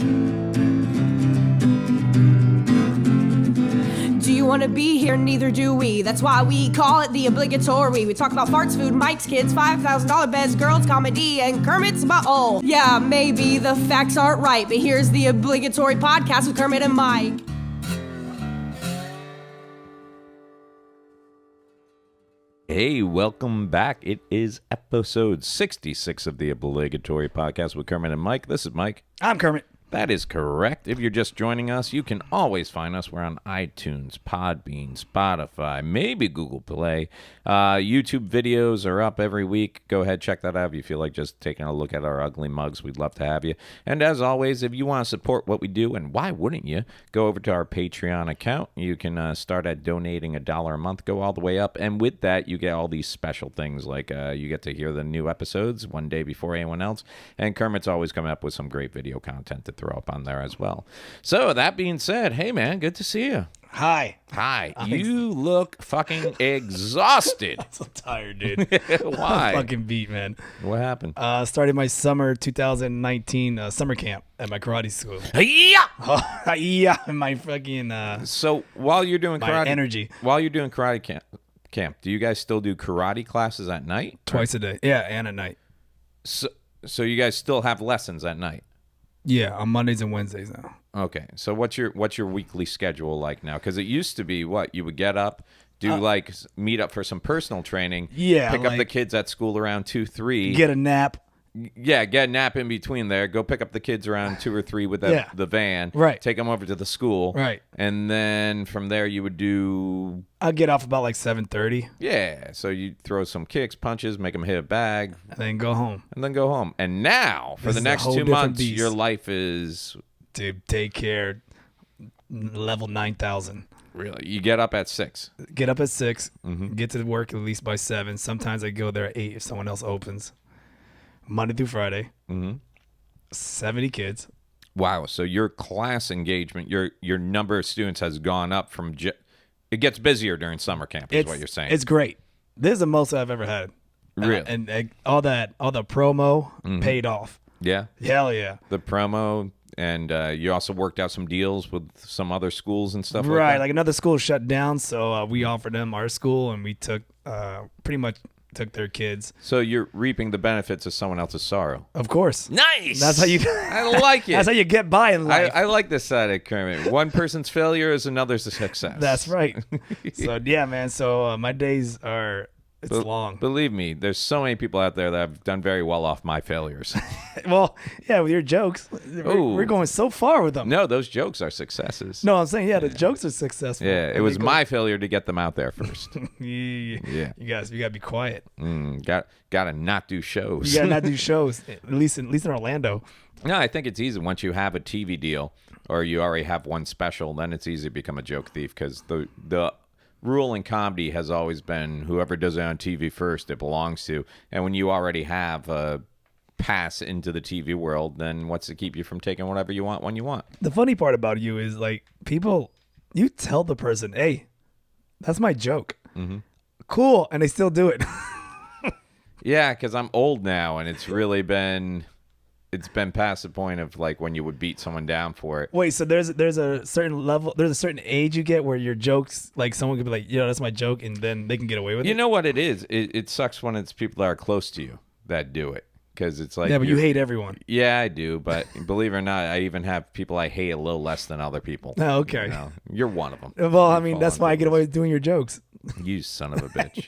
Do you want to be here? Neither do we. That's why we call it the obligatory. We talk about farts, food, Mike's kids, $5,000 beds, girls, comedy, and Kermit's butthole. Yeah, maybe the facts aren't right, but here's the obligatory podcast with Kermit and Myke. Hey, welcome back. It is episode 66 of the Obligatory Podcast with Kermit and Myke. This is Myke. I'm Kermit. That is correct. If you're just joining us, you can always find us. We're on iTunes, Podbean, Spotify, maybe Google Play. YouTube videos are up every week. Go ahead, check that out if you feel like just taking a look at our ugly mugs. We'd love to have you. And as always, if you want to support what we do, and why wouldn't you, go over to our Patreon account. You can start at donating $1 a month, go all the way up. And with that, you get all these special things, like you get to hear the new episodes one day before anyone else. And Kermit's always coming up with some great video content to throw up on there as well. So that being said, hey man, good to see you. Hi. You look fucking exhausted. I'm so tired, dude. Why? I'm fucking beat, man. What happened? Started my summer 2019 summer camp at my karate school. Yeah. Yeah, my fucking So while you're doing my karate, energy. While you're doing karate camp, do you guys still do karate classes at night? Twice a day. Yeah, and at night. So you guys still have lessons at night? Yeah, on Mondays and Wednesdays now. Okay, so what's your weekly schedule like now? Because it used to be what you would get up, do meet up for some personal training, pick up the kids at school around 2-3, get a nap. Yeah, get a nap in between there. Go pick up the kids around 2 or 3 with the van. Right. Take them over to the school. Right. And then from there you would do. I'll get off about like 7:30. Yeah. So you throw some kicks, punches, make them hit a bag, and then go home. And now for the next 2 months, your life is. Dude, daycare, level 9,000. Really? You get up at 6. Get up at 6. Mm-hmm. Get to work at least by 7. Sometimes I go there at 8 if someone else opens. Monday through Friday. Mm-hmm. 70 kids. Wow. So your class engagement, your number of students has gone up from. It gets busier during summer camp, is what you're saying. It's great. This is the most I've ever had. Really? And all the promo paid off. Yeah. Hell yeah. The promo. And you also worked out some deals with some other schools and stuff like that? Right. Like another school shut down, so we offered them our school, and we took pretty much took their kids. So you're reaping the benefits of someone else's sorrow. Of course. Nice. That's how you. I like it. That's how you get by in life. I like this side of Kermit. One person's failure is another's success. That's right. So yeah, man. So my days are. It's long. Believe me, there's so many people out there that have done very well off my failures. Well, yeah, with your jokes, we're going so far with them. No, those jokes are successes. No, I'm saying, the jokes are successful. Yeah, it was my failure to get them out there first. Yeah. You gotta be quiet. Gotta not do shows. You gotta not do shows, at least in Orlando. No, I think it's easy once you have a TV deal or you already have one special, then it's easy to become a joke thief because the rule in comedy has always been whoever does it on TV first, it belongs to. And when you already have a pass into the TV world, then what's to keep you from taking whatever you want when you want? The funny part about you is like you tell the person, hey, that's my joke. Mm-hmm. Cool. And they still do it. Yeah, because I'm old now and it's really been... It's been past the point of like when you would beat someone down for it. Wait, so there's a certain level, there's a certain age you get where your jokes, like someone could be like, that's my joke, and then they can get away with it. You know what it is? It sucks when it's people that are close to you that do it because it's like. Yeah, but you hate everyone. Yeah, I do, but believe it or not, I even have people I hate a little less than other people. Oh, okay. You know? You're one of them. Well, I mean, that's why I get away with doing your jokes. You son of a bitch.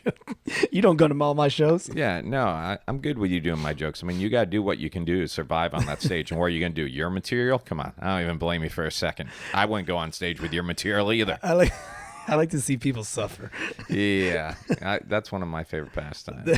You don't go to all my shows. Yeah, no, I'm good with you doing my jokes. I mean, you got to do what you can do to survive on that stage. And what are you going to do? Your material? Come on. I don't even blame you for a second. I wouldn't go on stage with your material either. I like to see people suffer. Yeah, that's one of my favorite pastimes.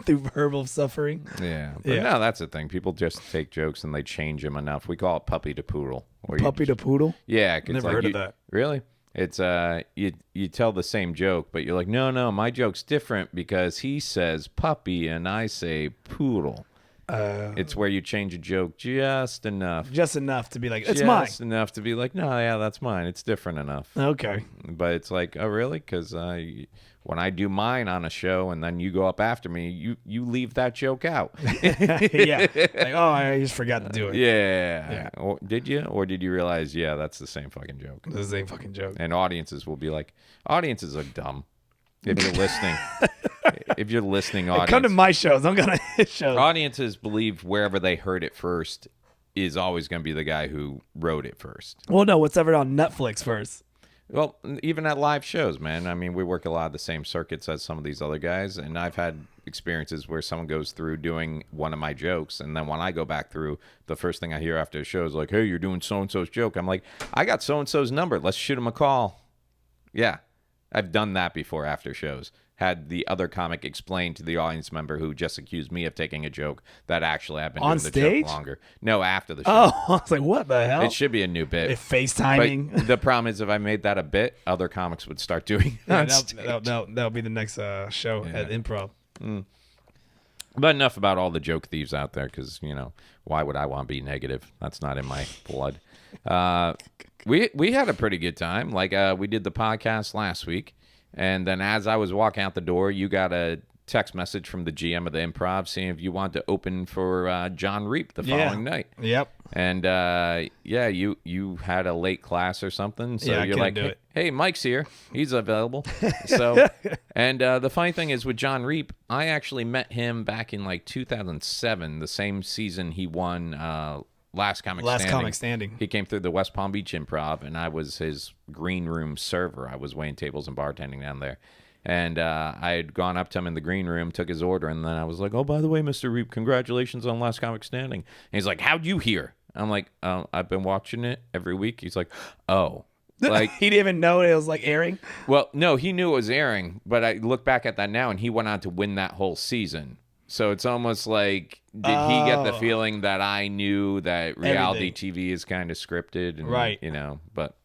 Through verbal suffering? Yeah. But no, that's the thing. People just take jokes and they change them enough. We call it puppy to poodle. Puppy to poodle? Yeah. Never heard of that. Really? It's you tell the same joke, but you're like, no, my joke's different because he says puppy and I say poodle. It's where you change a joke just enough. Just enough to be like, it's mine. Just enough to be like, no, yeah, that's mine. It's different enough. Okay. But it's like, oh, really? Because when I do mine on a show and then you go up after me, you leave that joke out. Yeah. Like, oh, I just forgot to do it. Yeah. Or, did you? Or did you realize, yeah, that's the same fucking joke? It's the same fucking joke. And audiences will be like, audiences are dumb. If you're listening. If you're listening, audience. Come to my shows. I'm going to his shows. Audiences believe wherever they heard it first is always going to be the guy who wrote it first. Well, no, what's ever on Netflix first. Well, even at live shows, man. I mean, we work a lot of the same circuits as some of these other guys, and I've had experiences where someone goes through doing one of my jokes, and then when I go back through, the first thing I hear after a show is like, hey, you're doing so-and-so's joke. I'm like, I got so-and-so's number. Let's shoot him a call. Yeah, I've done that before after shows. Had the other comic explain to the audience member who just accused me of taking a joke that actually I've been on doing stage? the joke longer. No, after the show. Oh, I was like, what the hell? It should be a new bit. If FaceTiming. But the problem is if I made that a bit, other comics would start doing it on stage. That'll be the next show at Improv. But enough about all the joke thieves out there because, you know, why would I want to be negative? That's not in my blood. We had a pretty good time. Like we did the podcast last week. And then as I was walking out the door, you got a text message from the GM of the Improv saying if you want to open for Jon Reep the following night. Yep. And, you had a late class or something. So I you're couldn't like, do it. hey, Mike's here. He's available. So, and the funny thing is with Jon Reep, I actually met him back in like 2007, the same season he won Last Comic Standing. He came through the West Palm Beach Improv, and I was his green room server. I was waiting tables and bartending down there. And I had gone up to him in the green room, took his order, and then I was like, oh, by the way, Mr. Reep, congratulations on Last Comic Standing. And he's like, how'd you hear? I'm like, I've been watching it every week. He's like, oh. Like he didn't even know it was like airing? Well, no, he knew it was airing, but I look back at that now, and he went on to win that whole season. So it's almost like, did he get the feeling that I knew that reality TV is kind of scripted? And, right. You know, but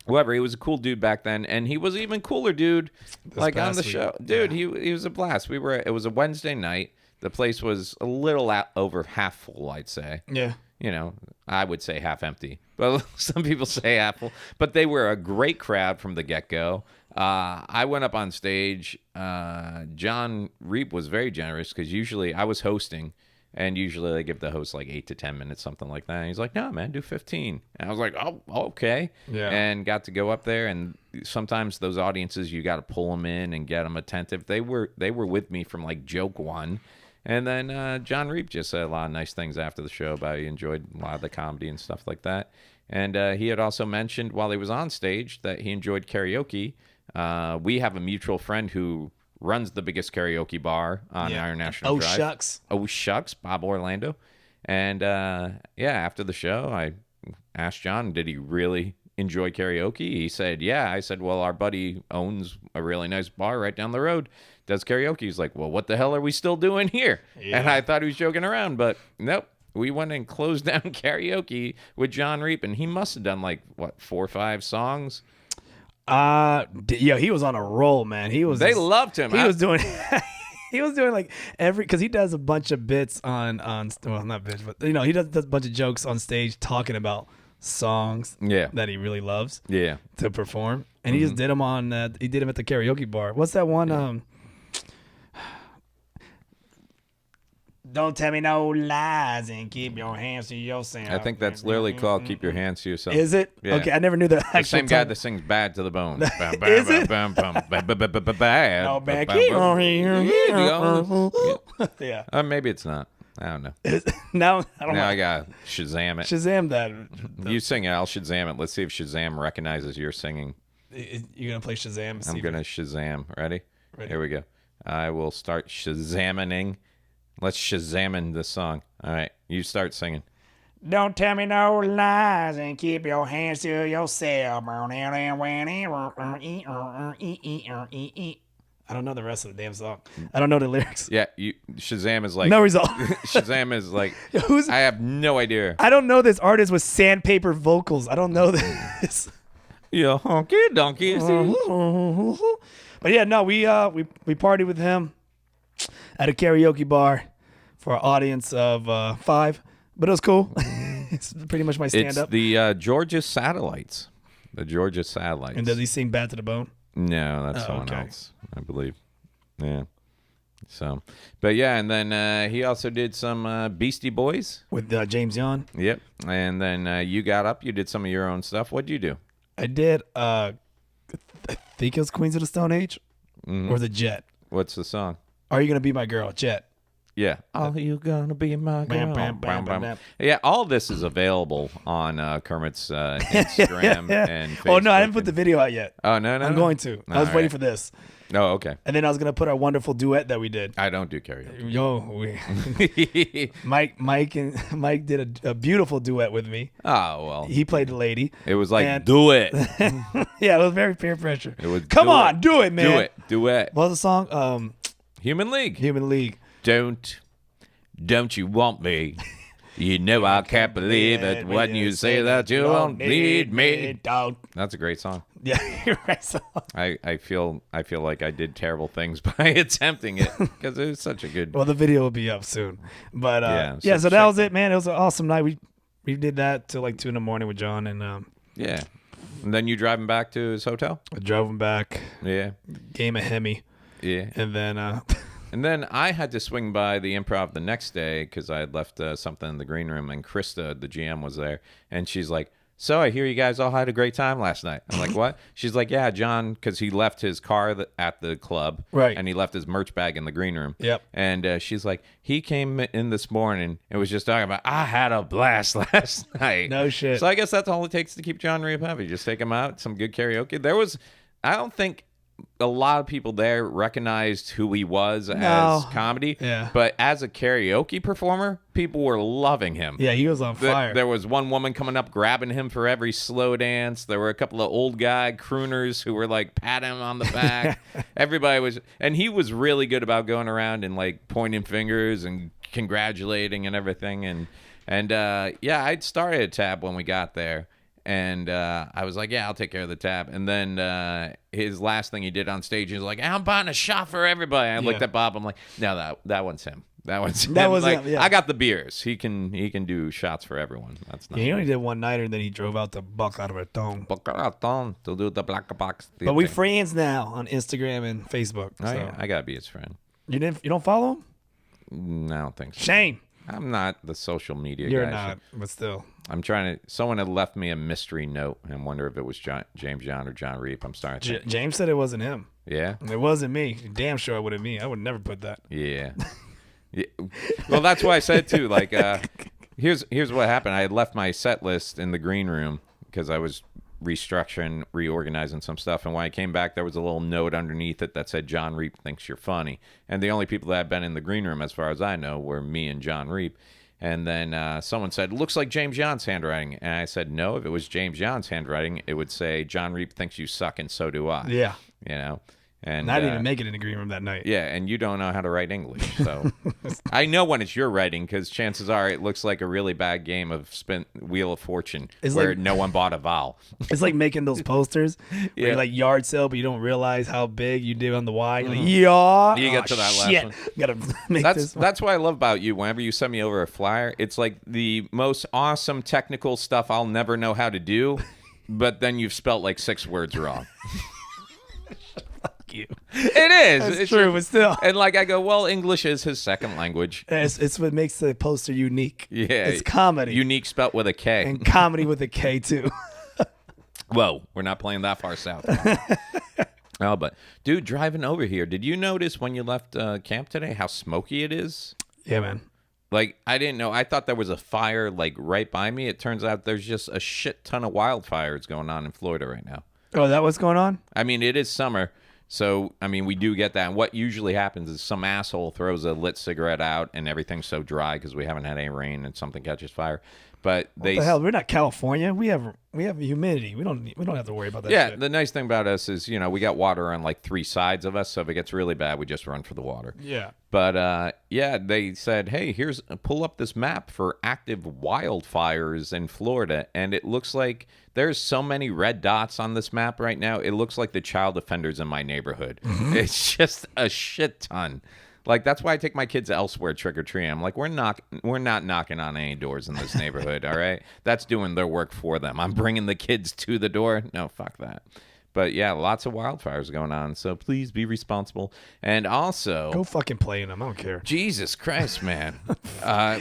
whoever, he was a cool dude back then. And he was an even cooler dude, like on the show. Dude, he was a blast. It was a Wednesday night. The place was a little over half full, I'd say. Yeah. You know, I would say half empty. But some people say half full. But they were a great crowd from the get-go. I went up on stage. Jon Reep was very generous because usually I was hosting, and usually they give the host like 8 to 10 minutes, something like that. And he's like, no, man, do 15. And I was like, oh, okay. Yeah. And got to go up there, and sometimes those audiences, you got to pull them in and get them attentive. They were with me from like joke one. And then Jon Reep just said a lot of nice things after the show about he enjoyed a lot of the comedy and stuff like that. And he had also mentioned while he was on stage that he enjoyed karaoke. We have a mutual friend who runs the biggest karaoke bar on Iron National Drive. Shucks. Oh, shucks, Bob Orlando. And after the show, I asked Jon, did he really enjoy karaoke? He said, yeah. I said, well, our buddy owns a really nice bar right down the road, does karaoke. He's like, well, what the hell are we still doing here? Yeah. And I thought he was joking around, but nope. We went and closed down karaoke with Jon Reep, and he must have done like, 4 or 5 songs? He was on a roll, man. They loved him. He was doing like because he does a bunch of bits on well, not bits, but you know, he does a bunch of jokes on stage talking about songs that he really loves to perform, and he just did them he did them at the karaoke bar. What's that one? Don't tell me no lies and keep your hands to yourself. I think that's literally called Keep Your Hands to Yourself. Is it? Yeah. Okay, I never knew the actual same guy that sings Bad to the Bone. Is it? Bad. No, bad. Keep your hands. Yeah. Maybe it's not. I don't know. Now I got Shazam it. Shazam that. You sing it. I'll Shazam it. Let's see if Shazam recognizes your singing. You're going to play Shazam? I'm going to Shazam. Ready? Here we go. I will start Shazamaning. Let's Shazamin this song. All right, you start singing. Don't tell me no lies and keep your hands to yourself. I don't know the rest of the damn song. I don't know the lyrics. Yeah, Shazam is like... No result. Shazam is like... I have no idea. I don't know this artist with sandpaper vocals. I don't know this. Yeah, honky donkey. But yeah, no, we partied with him at a karaoke bar for an audience of 5, but it was cool. It's pretty much my stand-up. It's the Georgia Satellites. The Georgia Satellites. And does he sing Bad to the Bone? No, that's someone else, I believe. Yeah. So, but yeah, and then he also did some Beastie Boys with James Young. Yep. And then you got up, you did some of your own stuff. What'd you do? I did. I think it was Queens of the Stone Age, or the Jet. What's the song? Are You Gonna Be My Girl? Jet. Yeah. Are you gonna be my girl? Bam, bam, bam, bam. Yeah, all this is available on Kermit's Instagram and Facebook. Oh no, I didn't put the video out yet. Oh no, I'm going to. I was waiting for this. Oh, okay. And then I was gonna put our wonderful duet that we did. I don't do karaoke. Mike did a beautiful duet with me. Oh well. He played the lady. It was like do it. Yeah, it was very peer pressure. It was come on, do it, man. Do it. What was the song? Human League. Human League. Don't you want me? You know I can't believe it when you say that you don't need me. Don't. That's a great song. Yeah, you're right. So. I feel like I did terrible things by attempting it because it was such a good. Well, the video will be up soon, but so that was it, man. It was an awesome night. We did that till like 2 a.m. with John, and yeah, and then you driving back to his hotel. I drove him back. Yeah, game a Hemi. Yeah, and then. And then I had to swing by the Improv the next day because I had left something in the green room, and Krista, the GM, was there. And she's like, so I hear you guys all had a great time last night. I'm like, what? She's like, yeah, John, because he left his car at the club. Right. And he left his merch bag in the green room. Yep. And she's like, he came in this morning and was just talking about, I had a blast last night. No shit. So I guess that's all it takes to keep Jon Reep happy. Just take him out, some good karaoke. I don't think a lot of people there recognized who he was as comedy. Yeah. But as a karaoke performer, people were loving him. Yeah, he was on fire. There was one woman coming up grabbing him for every slow dance. There were a couple of old guy crooners who were like patting him on the back. Everybody was, and he was really good about going around and like pointing fingers and congratulating and everything. And yeah, I'd started a tab when we got there. And I was like, yeah, I'll take care of the tab. And then his last thing he did on stage, he was like, I'm buying a shot for everybody. I looked at Bob. I'm like, no, that one's him. That one's him. That was like, him, yeah. I got the beers. He can do shots for everyone. That's not. Yeah, he only did one nighter, and then he drove out to Boca Raton. To do the black box. But we friends now on Instagram and Facebook. Oh, yeah, I gotta be his friend. You don't follow him? I don't think so. Shame. I'm not the social media guy. You're not, but still. I'm trying to. Someone had left me a mystery note and wonder if it was James John or Jon Reep. I'm starting to think. James said it wasn't him. Yeah? It wasn't me. Damn sure it would have me. I would never put that. Yeah. Yeah. Well, that's why I said, too, like, here's what happened. I had left my set list in the green room because I was restructuring, reorganizing some stuff. And when I came back, there was a little note underneath it that said, Jon Reep thinks you're funny. And the only people that had been in the green room, as far as I know, were me and Jon Reep. And then someone said, looks like James John's handwriting. And I said, no, if it was James John's handwriting, it would say, Jon Reep thinks you suck and so do I. Yeah. You know? And I didn't even make it in the green room that night. Yeah, and you don't know how to write English. So I know when it's your writing because chances are it looks like a really bad game of Wheel of Fortune where no one bought a vowel. It's like making those posters where you're like yard sale, but you don't realize how big you did on the Y. You're like, You get to that last one. Gotta make this one. That's what I love about you. Whenever you send me over a flyer, it's like the most awesome technical stuff I'll never know how to do, but then you've spelt like 6 words wrong. You. It is. It's true, but still. And like I go, well, English is his second language. It's what makes the poster unique. Yeah. It's comedy. Unique spelt with a K. And comedy with a K, too. Whoa, we're not playing that far south. Oh, but dude, driving over here, did you notice when you left camp today how smoky it is? Yeah, man. Like, I didn't know. I thought there was a fire like right by me. It turns out there's just a shit ton of wildfires going on in Florida right now. Oh, is that what's going on? I mean, it is summer. So, I mean, we do get that. And what usually happens is some asshole throws a lit cigarette out and everything's so dry because we haven't had any rain and something catches fire. But what the hell? We're not California. We have humidity. We don't have to worry about that. Yeah, shit. The nice thing about us is, we got water on like 3 sides of us. So if it gets really bad, we just run for the water. Yeah. But yeah, they said, hey, pull up this map for active wildfires in Florida. And it looks like there's so many red dots on this map right now. It looks like the child offenders in my neighborhood. It's just a shit ton. Like, that's why I take my kids elsewhere trick-or-treating. I'm like, we're not knocking on any doors in this neighborhood, all right? That's doing their work for them. I'm bringing the kids to the door. No, fuck that. But yeah, lots of wildfires going on, so please be responsible. And also, go fucking play in them. I don't care. Jesus Christ, man.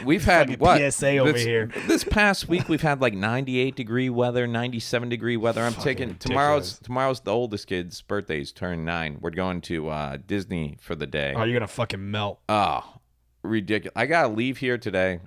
We've had what? PSA over here. This past week, we've had like 98-degree weather, 97-degree weather. I'm taking tomorrow's the oldest kid's birthday. He's turned 9. We're going to Disney for the day. Oh, you're gonna fucking melt. Oh, ridiculous! I gotta leave here today.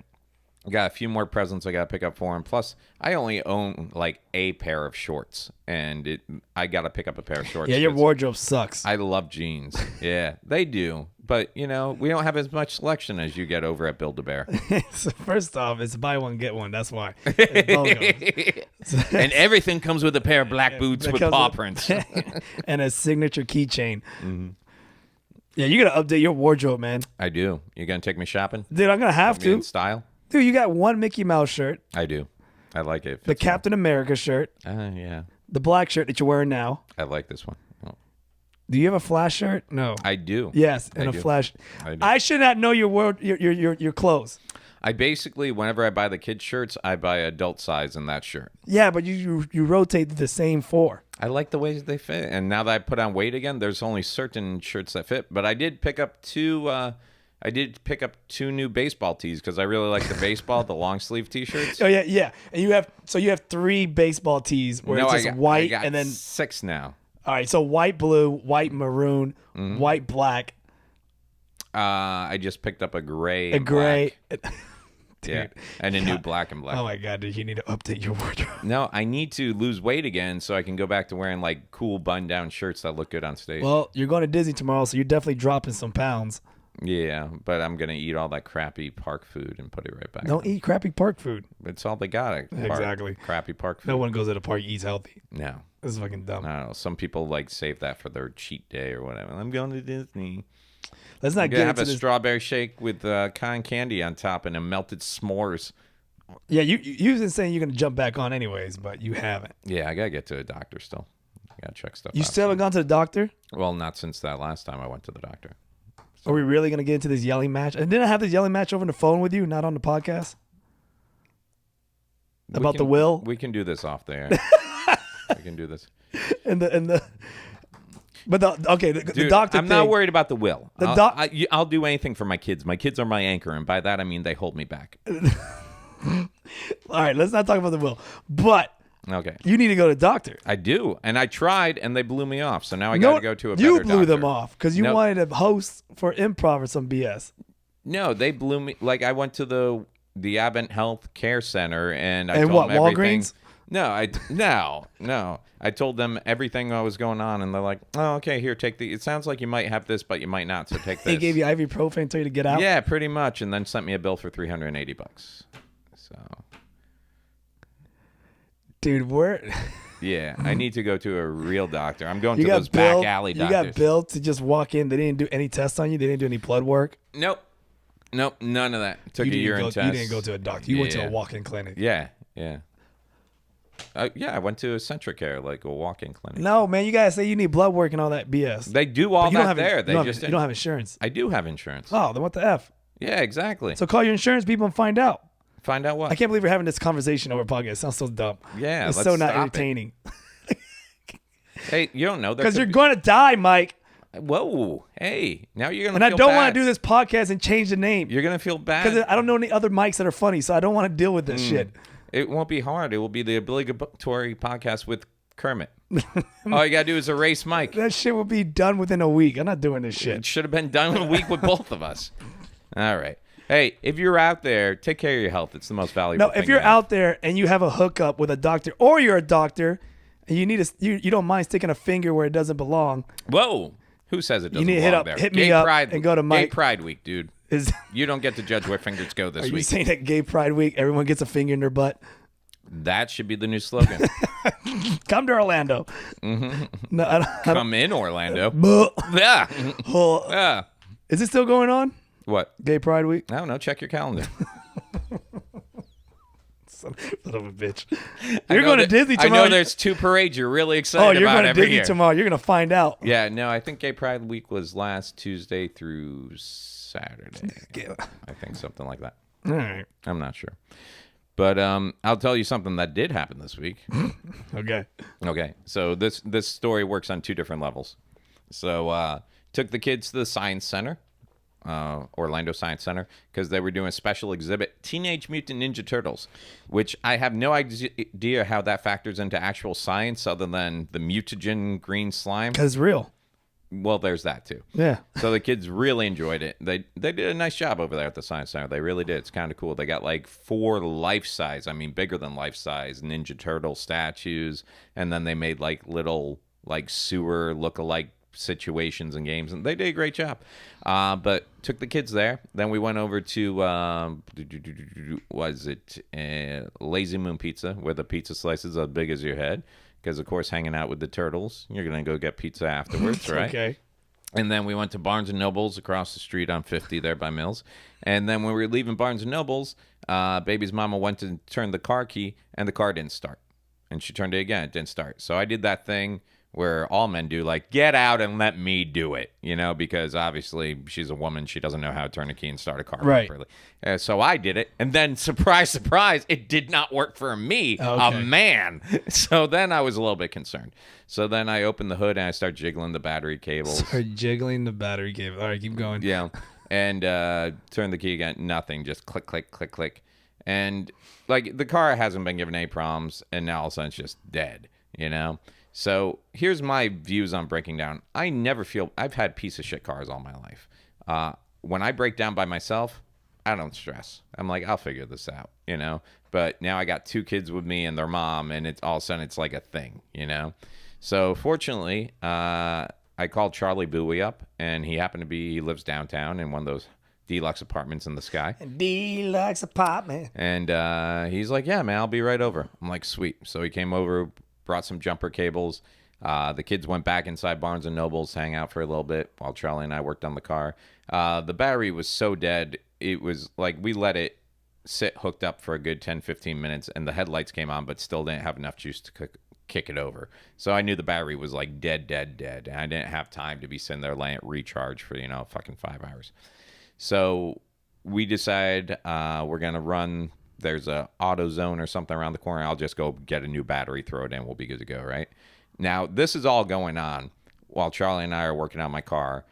I got a few more presents I got to pick up for him. Plus, I only own like a pair of shorts, and I got to pick up a pair of shorts. Yeah, your wardrobe sucks. I love jeans. Yeah, they do. But, we don't have as much selection as you get over at Build-A-Bear. So first off, it's buy one, get one. That's why. And everything comes with a pair of black boots with paw prints. And a signature keychain. Mm-hmm. Yeah, you got to update your wardrobe, man. I do. You going to take me shopping? Dude, I'm going to have to. In style? Dude, you got one Mickey Mouse shirt. I do. I like it. The Captain America shirt. Yeah. The black shirt that you're wearing now. I like this one. Oh. Do you have a Flash shirt? No. I do. Yes, and a Flash. I should not know your clothes. I basically, whenever I buy the kids' shirts, I buy adult size in that shirt. Yeah, but you rotate the same 4. I like the ways they fit. And now that I put on weight again, there's only certain shirts that fit. But I did pick up 2 new baseball tees because I really like the baseball, the long sleeve T-shirts. Oh yeah. And you have 3 baseball tees where it's just white and then 6 now. All right, so white, blue, white, maroon, white, black. I just picked up a gray. Dude. Yeah, and a new black and black. Oh my God, dude, you need to update your wardrobe. No, I need to lose weight again so I can go back to wearing like cool button-down shirts that look good on stage. Well, you're going to Disney tomorrow, so you're definitely dropping some pounds. Yeah, but I'm gonna eat all that crappy park food and put it right back. Don't eat crappy park food. It's all they got. Exactly. Crappy park food. No one goes to the park eats healthy. No. This is fucking dumb. No, some people like save that for their cheat day or whatever. I'm going to Disney. Let's not get into this. Strawberry shake with cotton candy on top and a melted s'mores. Yeah, you've been saying you're gonna jump back on anyways, but you haven't. Yeah, I gotta get to the doctor still. I gotta check stuff. You still haven't gone to the doctor? Well, not since that last time I went to the doctor. So. Are we really gonna get into this yelling match? And didn't I have this yelling match over the phone with you, not on the podcast? About the will? We can do this off there. We can do this. The doctor. I'm not worried about the will. I'll do anything for my kids. My kids are my anchor, and by that I mean they hold me back. All right, let's not talk about the will. But okay, you need to go to the doctor. I do, and I tried, and they blew me off. So now I got to go to a better doctor. You blew them off because you wanted to host for improv or some BS. No, they blew me. Like I went to the Advent Health Care Center, and I told them everything. Walgreens? No. I told them everything that was going on, and they're like, "Oh, okay, here, take the. It sounds like you might have this, but you might not. So take this." They gave you ibuprofen and told you to get out. Yeah, pretty much, and then sent me a bill for $380. So, dude, yeah, I need to go to a real doctor. I'm going to those back alley doctors. You got billed to just walk in. They didn't do any tests on you. They didn't do any blood work. Nope, none of that. Took a urine test. You didn't go to a doctor. You went to a walk-in clinic. Yeah. I went to a Centric Care, like a walk-in clinic. No, man, you guys say you need blood work and all that BS. They do all that there. You don't have insurance. I do have insurance. Oh, then what the F? Yeah, exactly. So call your insurance people and find out. Find out what? I can't believe we're having this conversation over a podcast. It sounds so dumb. Yeah, it's so not entertaining. Hey, you don't know that because you're going to die, Mike. Whoa, hey, now you're gonna. And I don't want to do this podcast and change the name. You're gonna feel bad because I don't know any other mics that are funny, so I don't want to deal with this shit. It won't be hard. It will be the Obligatory Podcast with Kermit. All you gotta do is erase Mike. That shit will be done within a week. I'm not doing this shit. It should have been done in a week with both of us. All right. Hey, if you're out there, take care of your health. It's the most valuable thing. No, if you're out there and you have a hookup with a doctor, or you're a doctor and you need you don't mind sticking a finger where it doesn't belong. Whoa. Who says it doesn't belong there? You need to hit me up and go to Mike. Gay Pride Week, dude. You don't get to judge where fingers go this week. Are you saying that Gay Pride Week, everyone gets a finger in their butt? That should be the new slogan. Come to Orlando. Mm-hmm. No, I don't. Come in Orlando. Yeah. Yeah. Is it still going on? What? Gay Pride Week? I don't know. Check your calendar. Son of a bitch. You're going to Disney tomorrow. I know there's 2 parades you're really excited about. Oh, you're going to Disney year. tomorrow. You're going to find out. Yeah, no, I think Gay Pride Week was last Tuesday through Saturday. I think something like that. All right. I'm not sure. But I'll tell you something that did happen this week. Okay. So this story works on 2 different levels. So took the kids to the Science Center, Orlando Science Center, because they were doing a special exhibit, Teenage Mutant Ninja Turtles, which I have no idea how that factors into actual science other than the mutagen green slime. Because it's real. Well, there's that too. Yeah. So the kids really enjoyed it. They did a nice job over there at the Science Center. They really did. It's kind of cool. They got like 4 life-size, I mean bigger than life-size, Ninja Turtle statues, and then they made like little like sewer look-alike situations and games, and they did a great job. But took the kids there. Then we went over to Lazy Moon Pizza, where the pizza slices are as big as your head. Because, of course, hanging out with the turtles, you're going to go get pizza afterwards, right? Okay. And then we went to Barnes & Noble's across the street on 50 there by Mills. And then when we were leaving Barnes & Noble's, baby's mama went to turn the car key, and the car didn't start. And she turned it again. It didn't start. So I did that thing where all men do, like, get out and let me do it, you know, because obviously she's a woman. She doesn't know how to turn a key and start a car properly. So I did it. And then, surprise, surprise, it did not work for me, a man. So then I was a little bit concerned. So then I opened the hood and I started jiggling the battery cables. All right, keep going. Yeah. And turn the key again. Nothing. Just click, click, click, click. And, like, the car hasn't been given any problems. And now all of a sudden it's just dead, you know? So here's my views on breaking down. I've had piece of shit cars all my life. When I break down by myself, I don't stress. I'm like, I'll figure this out, you know? But now I got 2 kids with me and their mom, and it's all of a sudden it's like a thing, you know? So fortunately, I called Charlie Bowie up, and he lives downtown in one of those deluxe apartments in the sky. Deluxe apartment. And he's like, yeah, man, I'll be right over. I'm like, sweet. So he came over, brought some jumper cables. The kids went back inside Barnes & Noble's, hang out for a little bit while Charlie and I worked on the car. The battery was so dead, it was like we let it sit hooked up for a good 10, 15 minutes, and the headlights came on, but still didn't have enough juice to kick it over. So I knew the battery was like dead. And I didn't have time to be sitting there letting it recharge for, fucking 5 hours. So we decided we're going to run... There's a AutoZone or something around the corner. I'll just go get a new battery, throw it in. We'll be good to go, right? Now, this is all going on while Charlie and I are working on my car.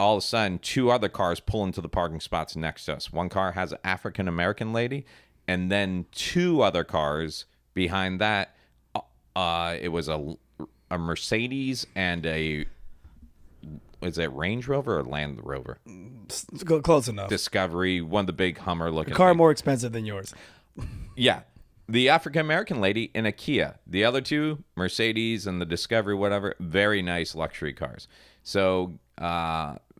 All of a sudden, 2 other cars pull into the parking spots next to us. One car has an African-American lady, and then 2 other cars behind that. It was a Mercedes and a... Is it Range Rover or Land Rover? Close enough. Discovery, one of the big Hummer looking. A car more expensive than yours. Yeah. The African-American lady in a Kia. The other 2, Mercedes and the Discovery, whatever, very nice luxury cars. So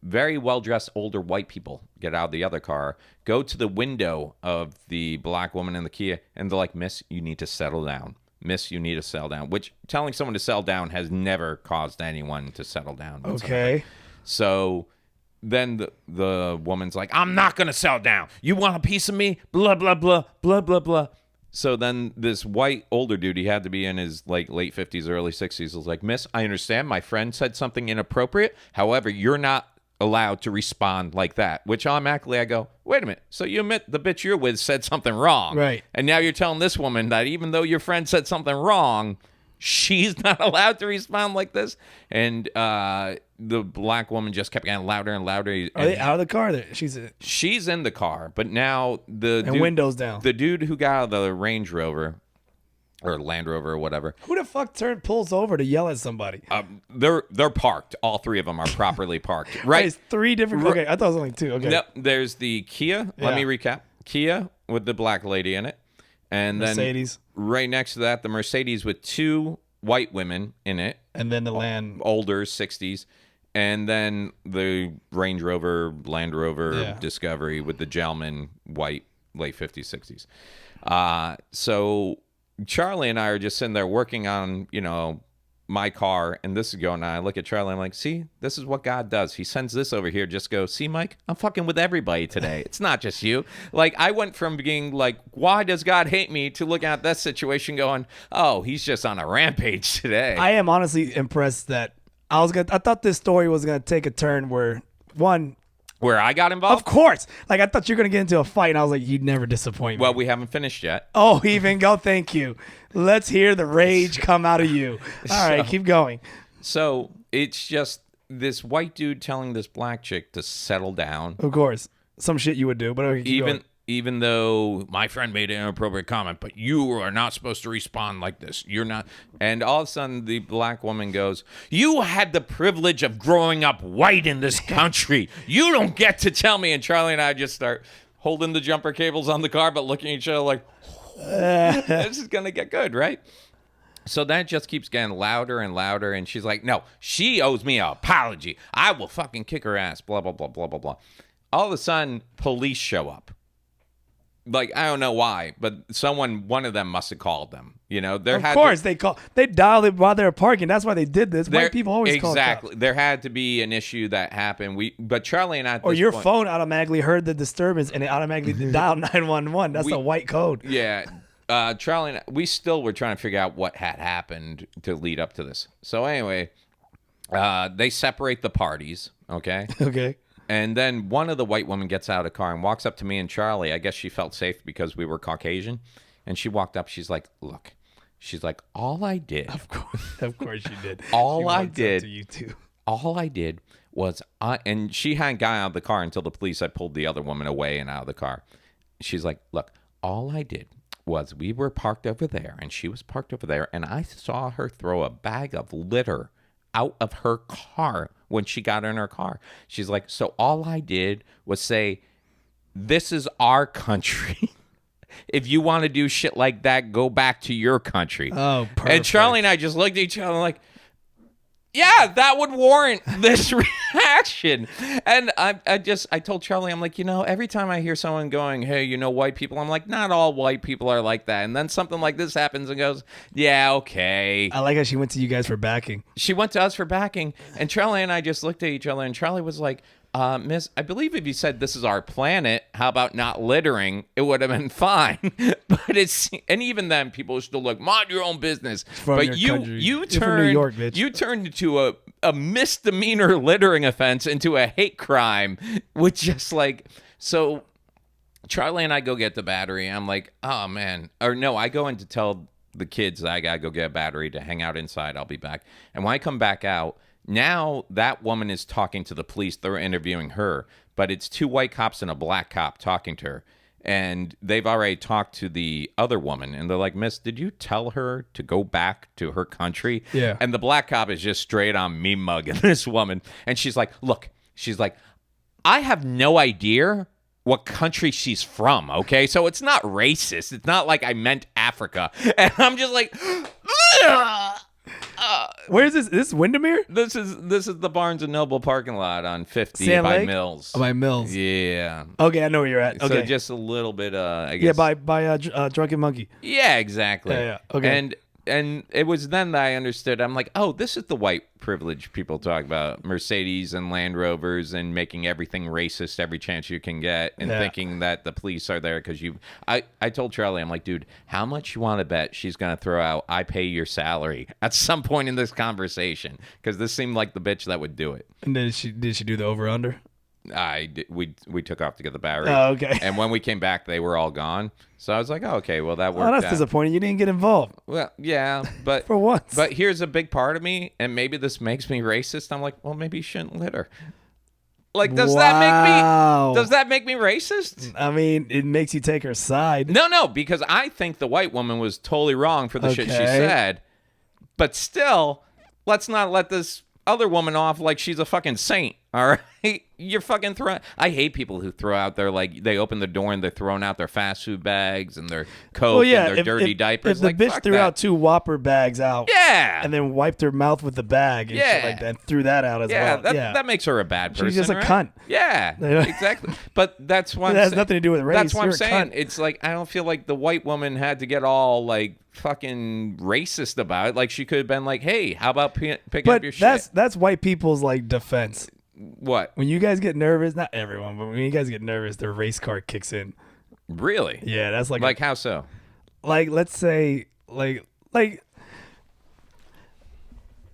very well-dressed older white people get out of the other car, go to the window of the black woman in the Kia, and they're like, Miss, you need to settle down. Miss, you need to settle down. Which telling someone to settle down has never caused anyone to settle down. Okay. So then the woman's like, I'm not going to settle down. You want a piece of me? Blah, blah, blah, blah, blah, blah. So then this white older dude, he had to be in his like late 50s, early 60s, was like, Miss, I understand. My friend said something inappropriate. However, you're not allowed to respond like that, which automatically I go, wait a minute. So you admit the bitch you're with said something wrong. Right. And now you're telling this woman that even though your friend said something wrong, she's not allowed to respond like this. And the black woman just kept getting louder and louder. Are they out of the car? She's in the car, but now windows down. The dude who got out of the Range Rover or Land Rover or whatever. Who the fuck pulls over to yell at somebody? They're parked. All 3 of them are properly parked. Right? It's 3 different. Okay, I thought it was only 2. Okay. Yep. There's the Kia. Yeah. Let me recap. Kia with the black lady in it. And Mercedes. Then right next to that, the Mercedes with 2 white women in it. And then the Land. Older, 60s. And then the Range Rover, Land Rover, Discovery with the gentleman, white, late 50s, 60s. So Charlie and I are just sitting there working on, my car, and this is going on. I look at Charlie, I'm like, see, this is what God does. He sends this over here, just go, see, Mike, I'm fucking with everybody today. It's not just you. Like, I went from being like, why does God hate me, to looking at that situation going, oh, he's just on a rampage today. I am honestly impressed that I thought this story was gonna take a turn where I got involved? Of course. Like, I thought you were going to get into a fight, and I was like, you'd never disappoint me. Well, we haven't finished yet. Oh, even go. Thank you. Let's hear the rage come out of you. All right, keep going. So it's just this white dude telling this black chick to settle down. Of course. Some shit you would do, but okay, keep going. Even though my friend made an inappropriate comment, but you are not supposed to respond like this. You're not. And all of a sudden, the black woman goes, you had the privilege of growing up white in this country. You don't get to tell me. And Charlie and I just start holding the jumper cables on the car, but looking at each other like, this is going to get good, right? So that just keeps getting louder and louder. And she's like, no, she owes me an apology. I will fucking kick her ass, blah, blah, blah, blah, blah, blah. All of a sudden, police show up. Like, I don't know why, but one of them must have called them. You know, they dialed it while they were parking. That's why they did this. White people always call exactly. There had to be an issue that happened. But Charlie and I, or your phone automatically heard the disturbance and it automatically dialed 911. That's a white code. Yeah, Charlie and I, we still were trying to figure out what had happened to lead up to this. So anyway, they separate the parties. Okay. Okay. And then one of the white women gets out of the car and walks up to me and Charlie. I guess she felt safe because we were Caucasian. And she walked up. She's like, look. She's like, all I did. Of course she did. All I did. To you too. All I did was, and she hadn't got out of the car until the police had pulled the other woman away and out of the car. She's like, look, all I did was we were parked over there and she was parked over there. And I saw her throw a bag of litter out of her car when she got in her car. She's like, so all I did was say, this is our country. If you want to do shit like that, go back to your country. Oh, perfect. And Charlie and I just looked at each other like, yeah, that would warrant this reaction. And I told Charlie, I'm like, every time I hear someone going, hey, white people, I'm like, not all white people are like that. And then something like this happens and goes, yeah, okay. I like how she went to you guys for backing. She went to us for backing. And Charlie and I just looked at each other and Charlie was like, miss, I believe if you said this is our planet, how about not littering? It would have been fine. And even then, people are still like, mind your own business. But you turned New York, bitch. You turned into a misdemeanor littering offense into a hate crime, which just like, so Charlie and I go get the battery. I'm like, oh man, or no, I go in to tell the kids that I gotta go get a battery to hang out inside. I'll be back. And when I come back out, now that woman is talking to the police. They're interviewing her, but it's two white cops and a black cop talking to her. And they've already talked to the other woman. And they're like, miss, did you tell her to go back to her country? Yeah. And the black cop is just straight on me mugging this woman. And she's like, look, I have no idea what country she's from, okay? So it's not racist. It's not like I meant Africa. And I'm just like... Where is this? This is Windermere? This is the Barnes & Noble parking lot on 50 Sand by Lake? Mills. Oh, by Mills. Yeah. Okay, I know where you're at. Okay. So just a little bit, I guess. Yeah, by Drunken Monkey. Yeah, exactly. Yeah. Okay. And it was then that I understood. I'm like, oh, this is the white privilege people talk about. Mercedes and Land Rovers and making everything racist every chance you can get and thinking that the police are there because you... I told Charlie, I'm like, dude, how much you want to bet she's going to throw out, I pay your salary at some point in this conversation? Because this seemed like the bitch that would do it. And did she do the over-under? We took off to get the battery. Oh, okay. And when we came back, they were all gone. So I was like, oh, okay, well, that worked out. That's disappointing. You didn't get involved. Well, yeah, but... For once. But here's a big part of me, and maybe this makes me racist. I'm like, well, maybe you shouldn't litter. Like, does that make me racist? I mean, it makes you take her side. No, because I think the white woman was totally wrong for the shit she said. But still, let's not let this other woman off like she's a fucking saint. All right, you're fucking throwing. I hate people who throw out their they open the door and they're throwing out their fast food bags and their Coke and their dirty diapers. If the bitch threw out 2 Whopper bags out, and then wiped her mouth with the bag and shit like that, and threw that out as well. That makes her a bad person. She's just a right? cunt. Yeah, exactly. But that's why it has nothing to do with race. That's what You're I'm saying. Cunt. It's like I don't feel like the white woman had to get all fucking racist about it. Like she could have been like, "Hey, how about picking up your shit?" That's white people's defense. What? When you guys get nervous, not everyone, but when you guys get nervous, their race card kicks in. Really? Yeah, that's how so? Let's say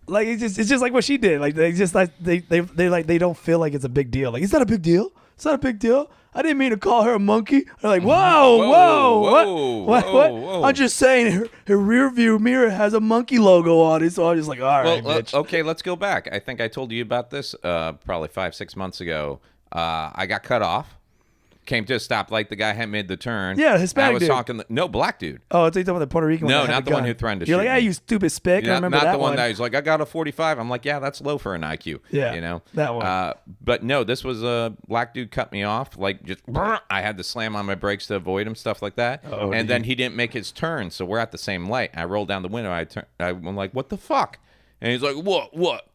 it's just like what she did. They don't feel like it's a big deal. Like, it's not a big deal. It's not a big deal. I didn't mean to call her a monkey. They're like, what? I'm just saying her rear view mirror has a monkey logo on it. So I'm just like, all right, bitch. Okay, let's go back. I think I told you about this probably 5-6 months ago. I got cut off. Came to a stoplight. The guy had made the turn. Yeah, Hispanic dude. I was talking. No, black dude. Oh, it's talking about the Puerto Rican one. No, not the one who threatened to shoot. You're like, me. you stupid spick. I remember not that the one one. that he's like, I got a 45. I'm like, yeah, that's low for an IQ. Yeah, that one. But no, this was a black dude cut me off. I had to slam on my brakes to avoid him, stuff like that. Then he didn't make his turn, so we're at the same light. I rolled down the window. I'm like, what the fuck? And he's like,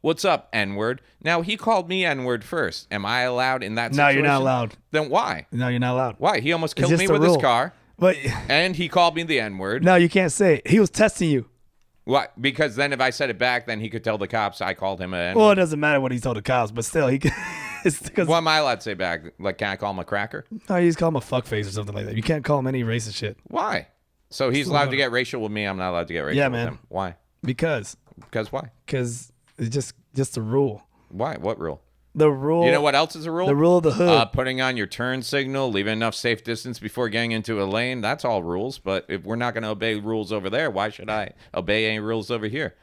what's up, N-word? Now, he called me N-word first. Am I allowed in that situation? No, you're not allowed. Then why? No, you're not allowed. Why? He almost killed me with his car. But and he called me the N-word. No, you can't say it. He was testing you. Why? Because then if I said it back, then he could tell the cops I called him an N-word. Well, it doesn't matter what he told the cops, but still, he could. What am I allowed to say back? Like, can I call him a cracker? No, you just call him a fuckface or something like that. You can't call him any racist shit. Why? So he's allowed to get racial with me. I'm not allowed to get racial with him. Why? Because why? Because it's just a rule. Why? What rule? The rule. You know what else is a rule? The rule of the hood. Putting on your turn signal, leaving enough safe distance before getting into a lane. That's all rules. But if we're not going to obey rules over there, why should I obey any rules over here?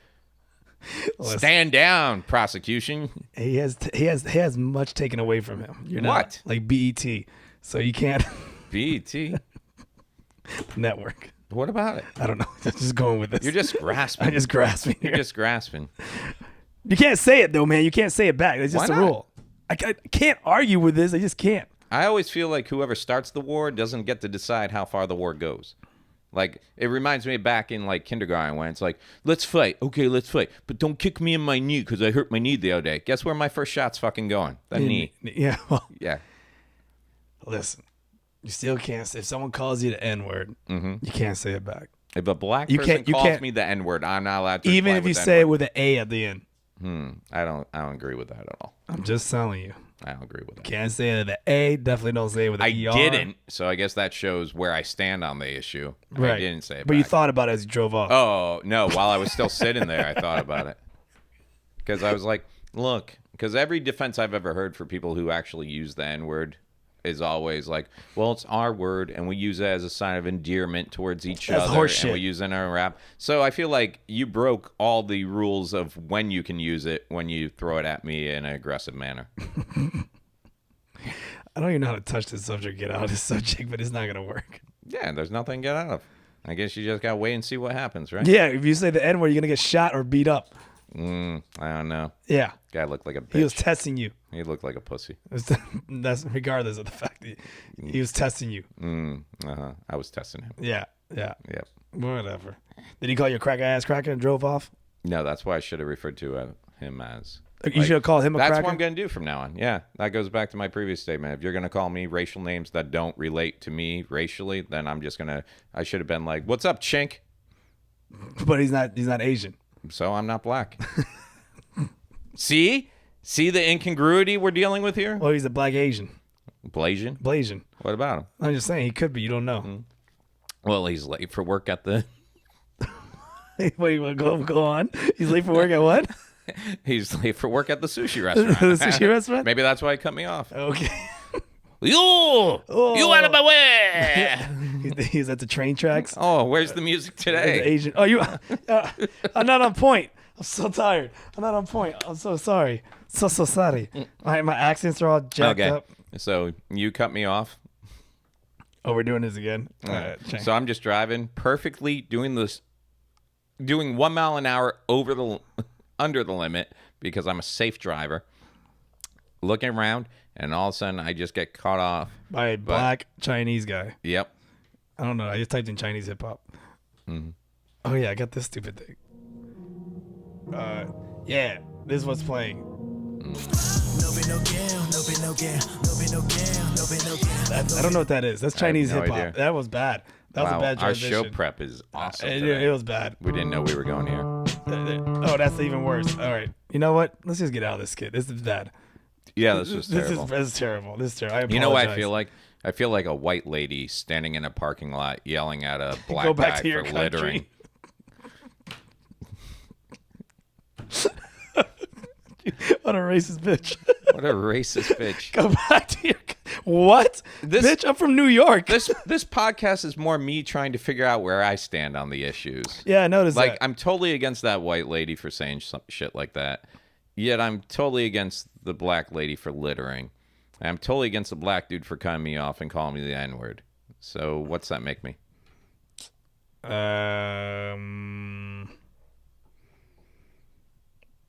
Listen, stand down, prosecution. He has much taken away from him. You're not like BET, so you can't. BET network. What about it? I don't know. Just going with this. You're just grasping. I'm just grasping. You're just grasping. You can't say it though, man. You can't say it back. It's just a rule. I can't argue with this. I just can't. I always feel like whoever starts the war doesn't get to decide how far the war goes. Like, it reminds me back in kindergarten when it's like, let's fight. Okay, let's fight. But don't kick me in my knee because I hurt my knee the other day. Guess where my first shot's fucking going? That knee. Yeah. Well, yeah. Listen. You still can't. If someone calls you the N-word, you can't say it back. If a black person calls me the N-word, I'm not allowed to. Even if you say it with an A at the end. I don't agree with that at all. I'm just telling you. I don't agree with that. Can't say it with an A. Definitely don't say it with an ER. I didn't. So I guess that shows where I stand on the issue. Right. I didn't say it. But you thought about it as you drove off. Oh no! While I was still sitting there, I thought about it because I was like, look, because every defense I've ever heard for people who actually use the N-word is always like, well, it's our word, and we use it as a sign of endearment towards each other, and we use it in our rap. So I feel like you broke all the rules of when you can use it when you throw it at me in an aggressive manner. I don't even know how to touch this subject, get out of this subject, but it's not going to work. Yeah, there's nothing to get out of. I guess you just got to wait and see what happens, right? Yeah, if you say the N-word, you're going to get shot or beat up. I don't know. Yeah. Guy looked like a bitch. He was testing you. He looked like a pussy. That's regardless of the fact that he was testing you. I was testing him. Yeah. Yep. Whatever. Did he call you a cracker ass cracker and drove off? No, that's why I should have referred to him as. You should have called him a cracker? That's what I'm going to do from now on. Yeah, that goes back to my previous statement. If you're going to call me racial names that don't relate to me racially, then I'm just going to, I should have been like, what's up, chink? But he's not Asian. So I'm not black. See the incongruity we're dealing with here? Well, he's a black Asian. Blasian? What about him? I'm just saying, he could be. You don't know. Well, he's late for work at the... Wait, go on. He's late for work at what? He's late for work at the sushi restaurant. The sushi restaurant? Maybe that's why he cut me off. Okay. You out of my way! He's at the train tracks. Oh, where's the music today? The Asian. Oh, I'm not on point. I'm so tired. I'm not on point. I'm so sorry. So sorry. My accents are all jacked up. So you cut me off. Oh, we're doing this again. So I'm just driving perfectly, doing 1 mile an hour under the limit because I'm a safe driver. looking around, and all of a sudden I just get caught off by a black Chinese guy. Yep. I don't know. I just typed in Chinese hip hop. Mm-hmm. Oh yeah, I got this stupid thing. Yeah, this is what's playing. I don't know what that is. That's Chinese hip hop. That was bad. That was a bad transition. Our show prep is awesome. It was bad. We didn't know we were going here. Oh, that's even worse. All right. You know what? Let's just get out of this, kid. This is bad. Yeah, this is terrible. This is terrible. This is terrible. I apologize. You know what I feel like? I feel like a white lady standing in a parking lot yelling at a black guy for littering. What a racist bitch. What a racist bitch. Go back to your... What? Bitch, I'm from New York. This podcast is more me trying to figure out where I stand on the issues. Yeah, I noticed that. Like, I'm totally against that white lady for saying some shit like that. Yet I'm totally against the black lady for littering. I'm totally against the black dude for cutting me off and calling me the N-word. So what's that make me?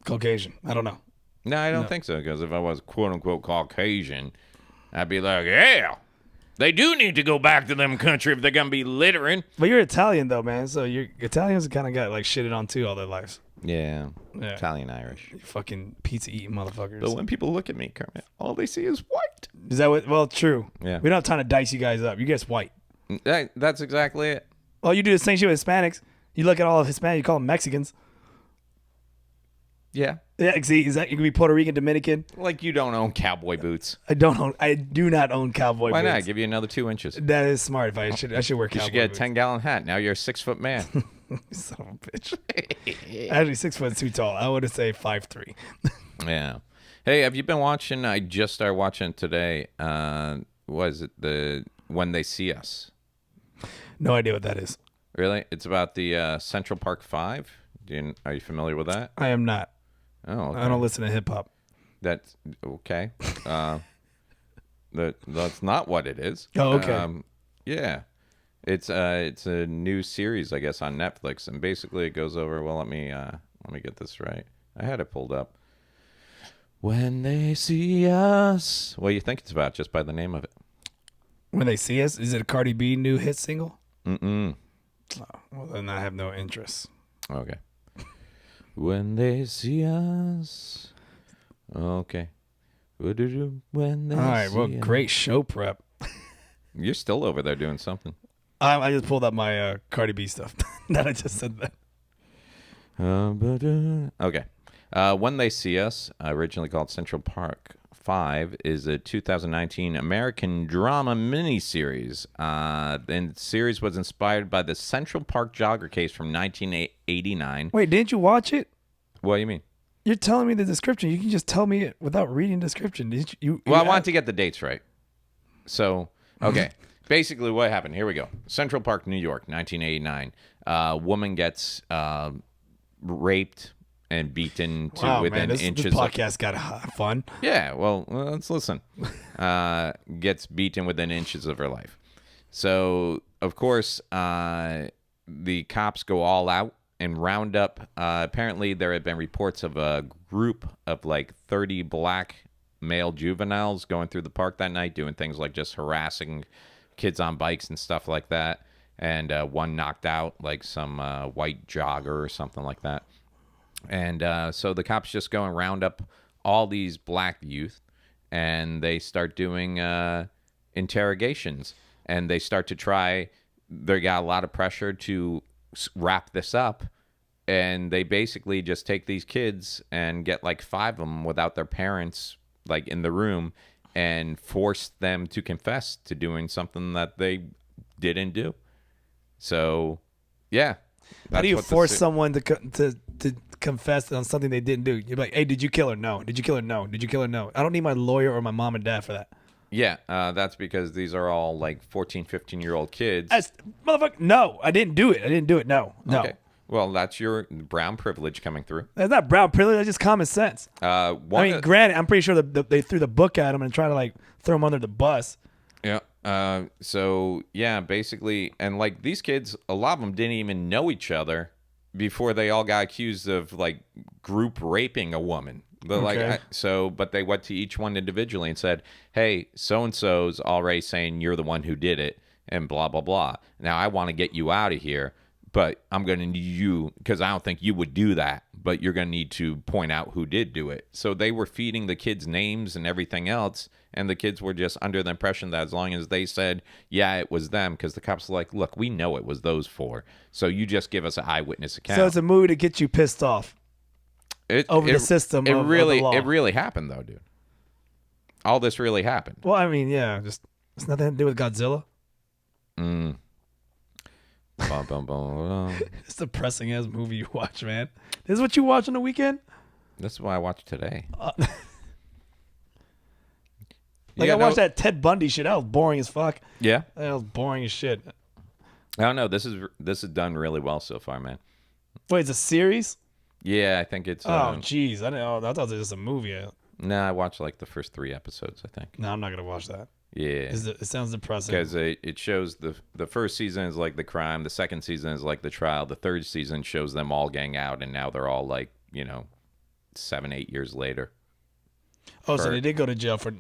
Caucasian. I don't know. No, I don't think so. Because if I was quote-unquote Caucasian, I'd be like, yeah, they do need to go back to them country if they're going to be littering. But you're Italian, though, man. So Italians kind of got, like, shitted on, too, all their lives. Yeah. Italian-Irish. You fucking pizza-eating motherfuckers. But when people look at me, Kermit, all they see is white. Is that what? Well, true. Yeah. We don't have time to dice you guys up. You guys white. That's exactly it. Well, you do the same shit with Hispanics. You look at all of Hispanics, you call them Mexicans. Yeah. Yeah, see, you could be Puerto Rican, Dominican. Like you don't own cowboy boots. I do not own cowboy boots. Why not? Give you another 2 inches. That is smart. I should wear cowboy boots. You should get a 10-gallon hat. Now you're a 6-foot man. Son of a bitch. Actually, 6 foot too tall. I would say 5'3". Yeah. Hey, have you been watching? I just started watching today. Was it the When They See Us? No idea what that is. Really? It's about the Central Park 5. Are you familiar with that? I am not. Oh, okay. I don't listen to hip hop. That's okay. That's not what it is. Oh, okay. Yeah. It's a new series, I guess, on Netflix, and basically it goes over. Well, let me get this right. I had it pulled up. When They See Us. What do you think it's about, just by the name of it? When They See Us, is it a Cardi B new hit single? Mm-mm. Oh, well, then I have no interest. Okay. When They See Us. Okay. When they All right. Well, see great show prep. You're still over there doing something. I just pulled up my Cardi B stuff. That I just said that. Okay. When They See Us, originally called Central Park 5, is a 2019 American drama miniseries. The series was inspired by the Central Park jogger case from 1989. Wait, didn't you watch it? What do you mean? You're telling me the description. You can just tell me it without reading the description. Well, I wanted to get the dates right. So, okay. Basically, what happened? Here we go. Central Park, New York, 1989. Woman gets raped and beaten to within inches. This podcast got fun. Yeah, well, let's listen. Gets beaten within inches of her life. So, of course, the cops go all out and round up. Apparently, there had been reports of a group of like 30 black male juveniles going through the park that night, doing things like just harassing kids on bikes and stuff like that. And one knocked out like some white jogger or something like that. And so the cops just go and round up all these black youth, and they start doing interrogations. And they start to try. They got a lot of pressure to wrap this up, and they basically just take these kids and get like 5 of them without their parents like in the room and force them to confess to doing something that they didn't do. So, yeah. How do you force someone to confess on something they didn't do? You're like, hey, did you kill her? No. Did you kill her? No. Did you kill her? No. I don't need my lawyer or my mom and dad for that. Yeah, that's because these are all like 14, 15-year-old kids. Motherfucker, no, I didn't do it. No. Okay. Well, that's your brown privilege coming through. That's not brown privilege. That's just common sense. Granted, I'm pretty sure they threw the book at him and tried to like throw him under the bus. Yeah. So, yeah, basically, and like these kids, a lot of them didn't even know each other before they all got accused of like group raping a woman. But but they went to each one individually and said, hey, so-and-so's already saying you're the one who did it and blah, blah, blah. Now I want to get you out of here, but I'm going to need you, because I don't think you would do that, but you're going to need to point out who did do it. So they were feeding the kids names and everything else, and the kids were just under the impression that as long as they said, yeah, it was them, because the cops were like, look, we know it was those four, so you just give us an eyewitness account. So it's a movie to get you pissed off over the system of the law. It really happened, though, dude. All this really happened. Well, I mean, yeah, just it's nothing to do with Godzilla. It's a depressing ass movie you watch, man. This is what you watch on the weekend? This is what I watched today. I watched that Ted Bundy shit. That was boring as fuck. Yeah, that was boring as shit. I don't know. This is done really well so far, man. Wait, it's a series? Yeah, I think it's. Oh, jeez, I thought it was just a movie. No, I watched like the first 3 episodes, I think. No, I'm not gonna watch that. Yeah, it sounds depressing. Because it shows the first season is like the crime, the second season is like the trial, the third season shows them all gang out, and now they're all like 7-8 years later. Oh, so they did go to jail for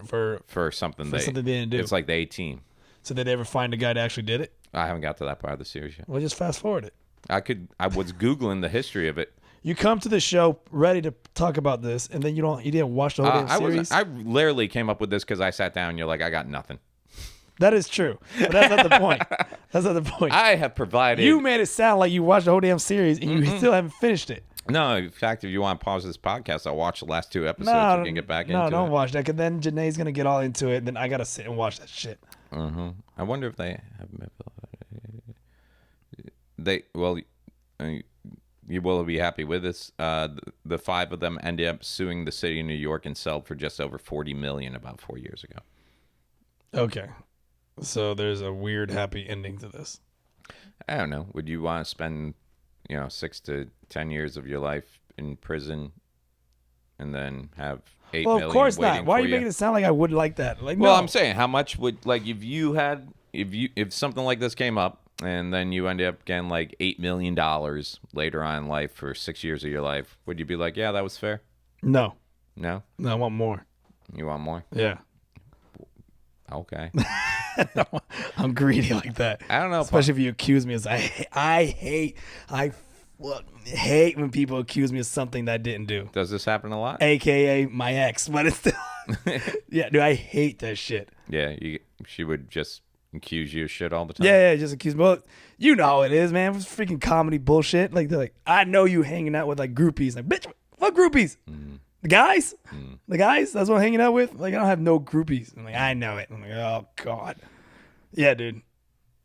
something something they didn't do. It's like the 18. So did they ever find the guy that actually did it? I haven't got to that part of the series yet. Well, just fast forward it. I was Googling the history of it. You come to the show ready to talk about this, and then you didn't watch the whole damn series? I literally came up with this because I sat down and you're like, I got nothing. That is true. But that's not the point. That's not the point. I have provided. You made it sound like you watched the whole damn series, and you still haven't finished it. No, in fact, if you want to pause this podcast, I'll watch the last 2 episodes. You can get back into it. No, don't watch that, because then Janae's going to get all into it, and then I got to sit and watch that shit. I wonder if they have... you will be happy with this. The 5 of them ended up suing the city of New York and settled for just over $40 million about 4 years ago. Okay. So there's a weird happy ending to this. I don't know. Would you want to spend 6 to 10 years of your life in prison and then have $8 million? Of course not. Why are you making it sound like I would like that? Like, well, no. I'm saying, how much would, like, if something like this came up and then you ended up getting like $8 million later on in life for 6 years of your life, would you be like, yeah, that was fair? No. No, I want more. You want more? Yeah. Okay. I'm greedy like that. I don't know. Especially if you accuse me. I hate when people accuse me of something that I didn't do. Does this happen a lot? AKA my ex, but it's still. Yeah, dude, I hate that shit. Yeah, she would just accuse you of shit all the time. Yeah, just accuse me. Well, you know how it is, man. It's freaking comedy bullshit. Like, they're like, I know you hanging out with like groupies. Like, bitch, what groupies? The guys? The guys? That's what I'm hanging out with? Like, I don't have no groupies. I'm like, I know it. I'm like, oh, God. Yeah, dude.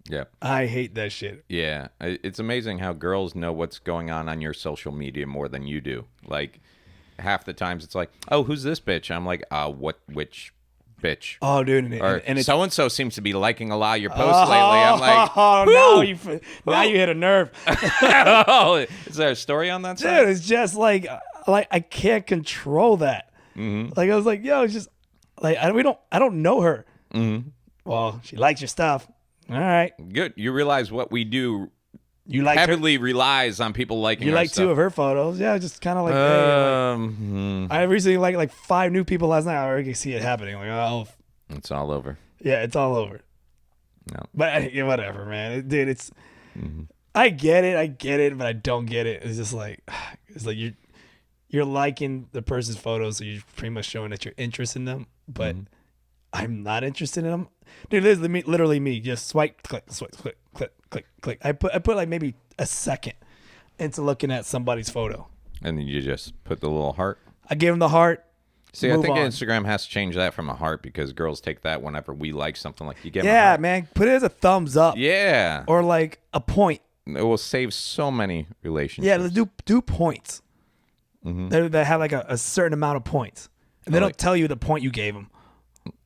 Yeah. I hate that shit. Yeah. It's amazing how girls know what's going on your social media more than you do. Like, half the times it's like, oh, who's this bitch? I'm like, which bitch? Oh, dude. And so-and-so seems to be liking a lot of your posts lately. I'm like, now you hit a nerve. Is there a story on that side? Dude, it's just like I can't control that. Like, I was like, yo, it's just like I don't know her. Well, she likes your stuff. All right, good. You realize what we do. You like heavily relies on people liking. You like stuff. 2 of her photos, yeah. Just kind of like, I recently liked like 5 new people last night. I already see it happening. Like, oh, it's all over. Yeah, it's all over. No, but whatever, man. Dude, it's. I get it, but I don't get it. It's just like, you're liking the person's photos, so you're pretty much showing that you're interested in them, but I'm not interested in them. Dude, literally me. Just swipe, click, click, click, click. I put like maybe a second into looking at somebody's photo. And then you just put the little heart? I give them the heart. See, I think Instagram has to change that from a heart, because girls take that whenever we like something. Like, you get yeah, man. Put it as a thumbs up. Yeah. Or like a point. It will save so many relationships. Yeah, let's do points. They have like a certain amount of points. And they don't tell you the point you gave them.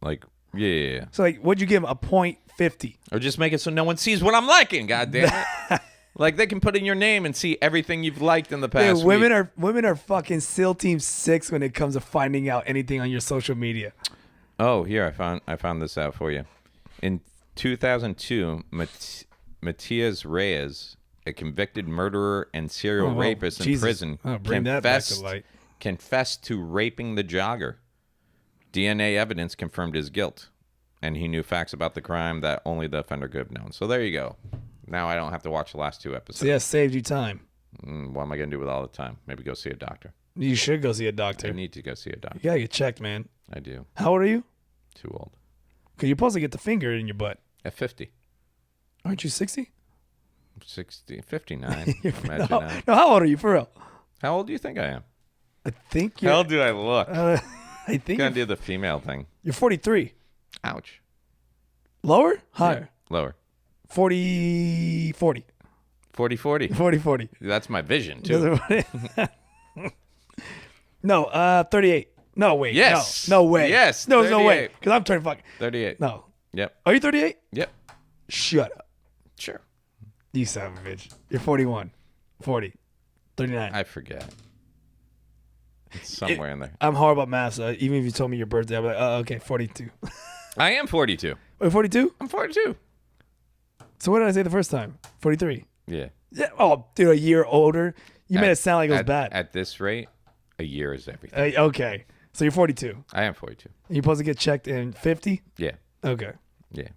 Like, yeah. So, like, what'd you give them? A .50? Or just make it so no one sees what I'm liking, goddammit. Like, they can put in your name and see everything you've liked in the past week. Women are fucking SEAL Team 6 when it comes to finding out anything on your social media. Oh, here, I found this out for you. In 2002, Matias Reyes, a convicted murderer and serial rapist in prison, bring that back to light. confessed to raping the jogger. DNA evidence confirmed his guilt, and he knew facts about the crime that only the offender could have known. So there you go. Now I don't have to watch the last 2 episodes. So yeah, saved you time. What am I going to do with all the time? Maybe go see a doctor. You should go see a doctor. I need to go see a doctor. You gotta get checked, man. I do. How old are you? Too old. Because you're supposed to get the finger in your butt. At 50. Aren't you 60? 60, 59. Imagine no, that. no, how old are you, for real? How old do you think I am? I think you're... How old do I look? I think Gonna do the female thing. You're 43. Ouch. Lower? Higher? Yeah, lower. 40. 40. 40. That's my vision, too. No, 38. No, wait. Yes. No way. Yes. No, there's no way. Because I'm turning fucking... 38. No. Yep. Are you 38? Yep. Shut up. Sure. You son of a bitch. You're 41. 40. 39. I forget. It's somewhere in there. I'm horrible at math, so even if you told me your birthday, I'd be like, oh, okay, 42. I am 42. Wait, 42? I'm 42. So what did I say the first time? 43. Yeah. Yeah. Oh, dude, a year older. You made it sound like it was bad. At this rate, a year is everything. Okay. So you're 42. I am 42. You're supposed to get checked in 50? Yeah. Okay. Yeah.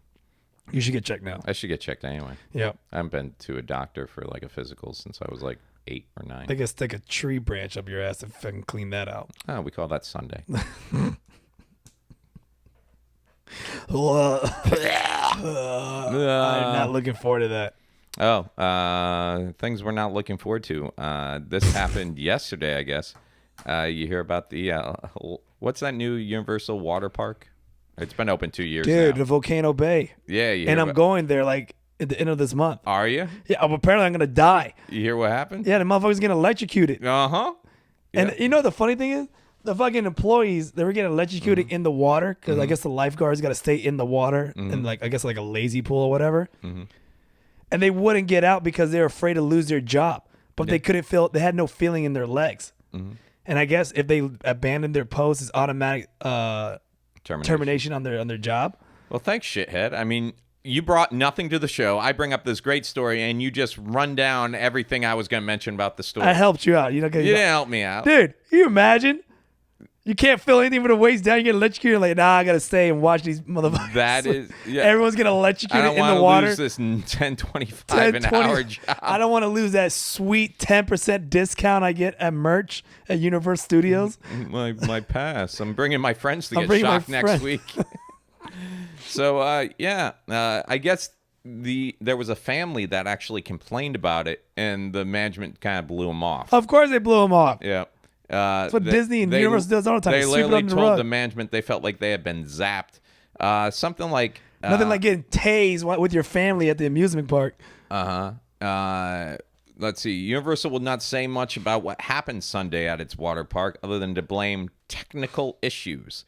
You should get checked now. I should get checked anyway. Yeah. I haven't been to a doctor for like a physical since I was like 8 or 9. They could stick a tree branch up your ass if I can clean that out. Oh, we call that Sunday. I'm not looking forward to that. Things we're not looking forward to. This happened yesterday, I guess. You hear about the what's that new Universal water park? It's been open 2 years Dude, now. the Volcano Bay. Yeah, you and I'm going there like at the end of this month. Are you? Yeah, apparently I'm going to die. You hear what happened? Yeah, the motherfucker's getting electrocuted. Uh-huh. Yep. And you know the funny thing is? The fucking employees, they were getting electrocuted in the water because I guess the lifeguards got to stay in the water and like I guess like a lazy pool or whatever. And they wouldn't get out because they were afraid to lose their job. But they couldn't feel, they had no feeling in their legs. And I guess if they abandoned their post, it's automatic termination on their job. Well, thanks, shithead. I mean, you brought nothing to the show. I bring up this great story, and you just run down everything I was going to mention about the story. I helped you out. You didn't help me out. Dude, can you imagine? You can't feel anything from the waist down. You get electrocuted. Like, nah, I got to stay and watch these motherfuckers. That is, yeah. Everyone's getting electrocuted in the water. I don't want to lose this $10.25 an hour job. I don't want to lose that sweet 10% discount I get at merch at Universal Studios. My pass. I'm bringing my friends to get shocked next week. So, I guess there was a family that actually complained about it, and the management kind of blew them off. Of course they blew them off. Yeah. That's what Disney and Universal does all the time. They literally told the management they felt like they had been zapped. Something like... nothing like getting tased with your family at the amusement park. Let's see. Universal will not say much about what happened Sunday at its water park other than to blame technical issues.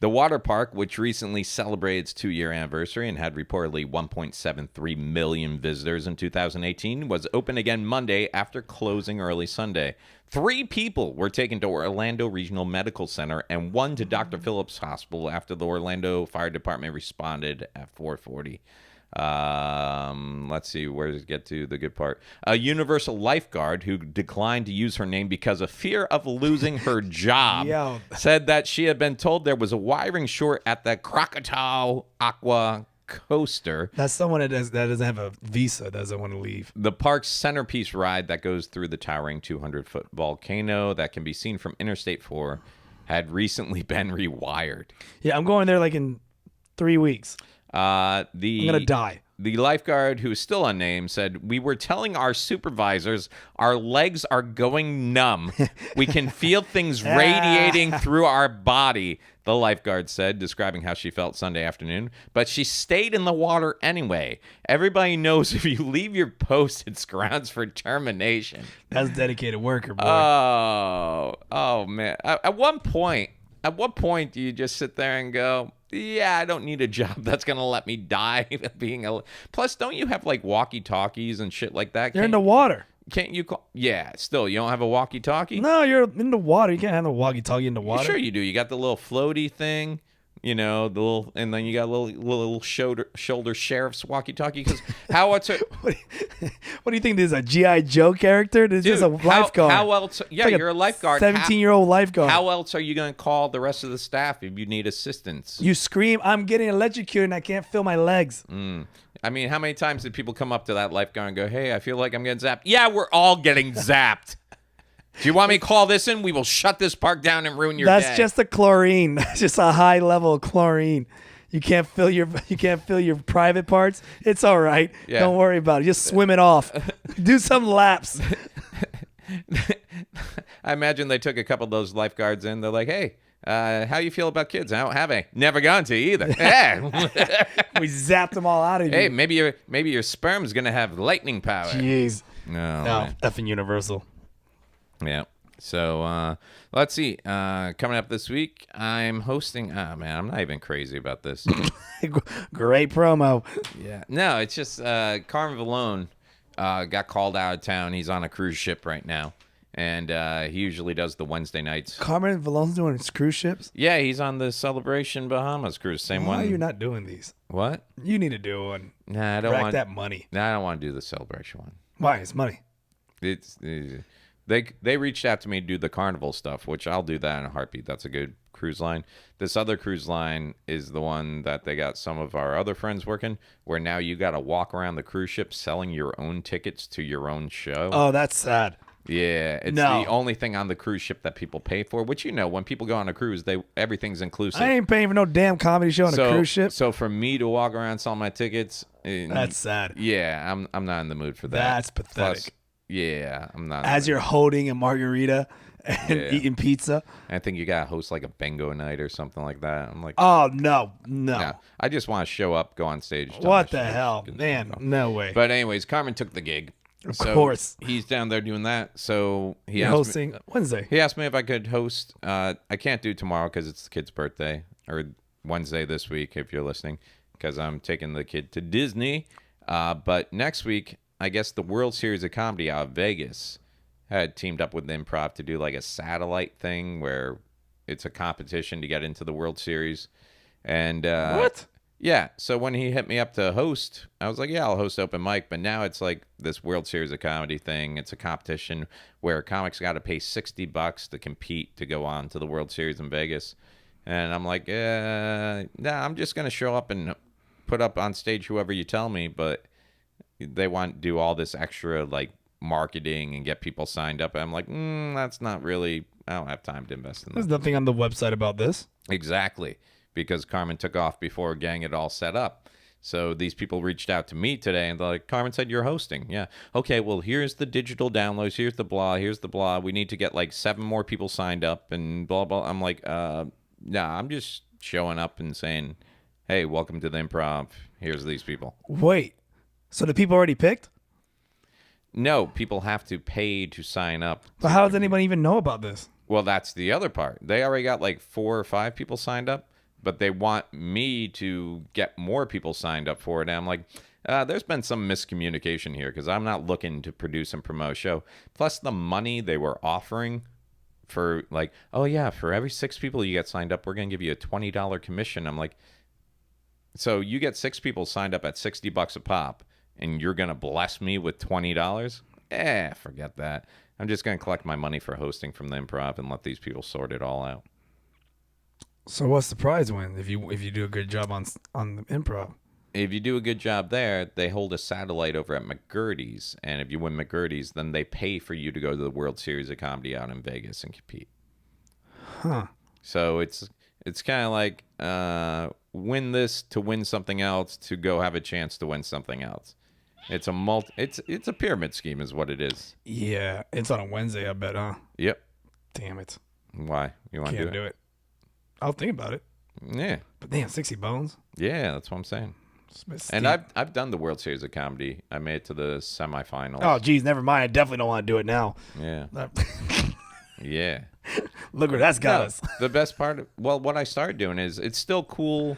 The water park, which recently celebrated its 2-year anniversary and had reportedly 1.73 million visitors in 2018, was open again Monday after closing early Sunday. 3 people were taken to Orlando Regional Medical Center and 1 to Dr. Phillips Hospital after the Orlando Fire Department responded at 4:40. Let's see, where does it get to the good part? A Universal lifeguard who declined to use her name because of fear of losing her job said that she had been told there was a wiring short at the Krakatoa Aqua Coaster. That's someone that doesn't have a visa, doesn't want to leave. The park's centerpiece ride that goes through the towering 200-foot volcano that can be seen from Interstate 4 had recently been rewired. Yeah, I'm going there like in 3 weeks. I'm going to die. The lifeguard, who is still unnamed, said, "We were telling our supervisors our legs are going numb. We can feel things radiating through our body," the lifeguard said, describing how she felt Sunday afternoon. But she stayed in the water anyway. Everybody knows if you leave your post, it's grounds for termination. That's dedicated worker, boy. Oh man. At what point do you just sit there and go, yeah, I don't need a job that's going to let me die Plus, don't you have like walkie-talkies and shit like that? You're in the water. Can't you call? Yeah, still, you don't have a walkie-talkie? No, you're in the water. You can't have a walkie-talkie in the water. Sure you do. You got the little floaty thing. You know, and then you got a little shoulder sheriff's walkie-talkie. Because how else? What do you think? This is a G.I. Joe character? This is a lifeguard. How else? Yeah, like you're a lifeguard. 17-year-old lifeguard. How else are you going to call the rest of the staff if you need assistance? You scream, "I'm getting electrocuted and I can't feel my legs." I mean, how many times did people come up to that lifeguard and go, "Hey, I feel like I'm getting zapped"? Yeah, we're all getting zapped. Do you want me to call this in? We will shut this park down and ruin your day. That's just the chlorine. That's just a high level of chlorine. You can't feel your private parts. It's all right. Yeah. Don't worry about it. Just swim it off. Do some laps. I imagine they took a couple of those lifeguards in. They're like, "Hey, how you feel about kids? I don't have any. Never gone to either." We zapped them all out of you. Hey, maybe your sperm's gonna have lightning power. Jeez. No, effing Universal. Yeah. So let's see. Coming up this week, I'm hosting. Oh man, I'm not even crazy about this. Great promo. Yeah. No, it's just Carmen Vallone got called out of town. He's on a cruise ship right now, and he usually does the Wednesday nights. Carmen Vallone's doing cruise ships? Yeah, he's on the Celebration Bahamas cruise. Same one. Why are you not doing these? What? You need to do one. Nah, I don't want that money. Nah, I don't want to do the Celebration one. Why? It's money. They reached out to me to do the Carnival stuff, which I'll do that in a heartbeat. That's a good cruise line. This other cruise line is the one that they got some of our other friends working, where now you got to walk around the cruise ship selling your own tickets to your own show. Oh, that's sad. Yeah, it's the only thing on the cruise ship that people pay for, which, when people go on a cruise, everything's inclusive. I ain't paying for no damn comedy show on a cruise ship. So for me to walk around selling my tickets, that's sad. Yeah, I'm not in the mood for that. That's pathetic. Plus, yeah, I'm not. As you're holding a margarita and eating pizza. I think you gotta host like a bingo night or something like that. I'm like, oh no. I just want to show up, go on stage. What the hell, man? No way. But anyways, Carmen took the gig. Of course, he's down there doing that. So he's hosting Wednesday. He asked me if I could host. I can't do tomorrow because it's the kid's birthday, or Wednesday this week if you're listening, because I'm taking the kid to Disney. But next week, I guess the World Series of Comedy out of Vegas had teamed up with Improv to do like a satellite thing where it's a competition to get into the World Series. And what? Yeah. So when he hit me up to host, I was like, yeah, I'll host open mic. But now it's like this World Series of Comedy thing. It's a competition where comics got to pay $60 to compete to go on to the World Series in Vegas. And I'm like, nah, I'm just going to show up and put up on stage whoever you tell me. But they want to do all this extra like marketing and get people signed up. And I'm like, that's not really, I don't have time to invest in that. There's nothing on the website about this. Exactly. Because Carmen took off before getting it all set up. So these people reached out to me today and they're like, Carmen said you're hosting. Yeah. Okay, well, here's the digital downloads. Here's the blah. We need to get like 7 more people signed up and blah, blah. I'm like, nah, I'm just showing up and saying, hey, welcome to the Improv. Here's these people. Wait. So the people already picked? No, people have to pay to sign up. But how does anybody even know about this? Well, that's the other part. They already got like 4 or 5 people signed up, but they want me to get more people signed up for it. And I'm like, there's been some miscommunication here because I'm not looking to produce and promote a show. Plus the money they were offering for like, oh yeah, for every 6 people you get signed up, we're going to give you a $20 commission. I'm like, so you get 6 people signed up at $60 a pop, and you're going to bless me with $20? Forget that. I'm just going to collect my money for hosting from the Improv and let these people sort it all out. So what's the prize win if you do a good job on the Improv? If you do a good job there, they hold a satellite over at McGurdy's, and if you win McGurdy's, then they pay for you to go to the World Series of Comedy out in Vegas and compete. Huh. So it's kind of like win this to win something else to go have a chance to win something else. It's a pyramid scheme is what it is. Yeah, it's on a Wednesday, I bet, huh? Yep. Damn it. Why? You want to do it? I'll think about it. Yeah. But damn, 60 bones. Yeah, that's what I'm saying. And I've done the World Series of Comedy. I made it to the semifinals. Oh, geez, never mind. I definitely don't want to do it now. Yeah. Yeah. Look where that's got us. The best part, what I started doing is it's still cool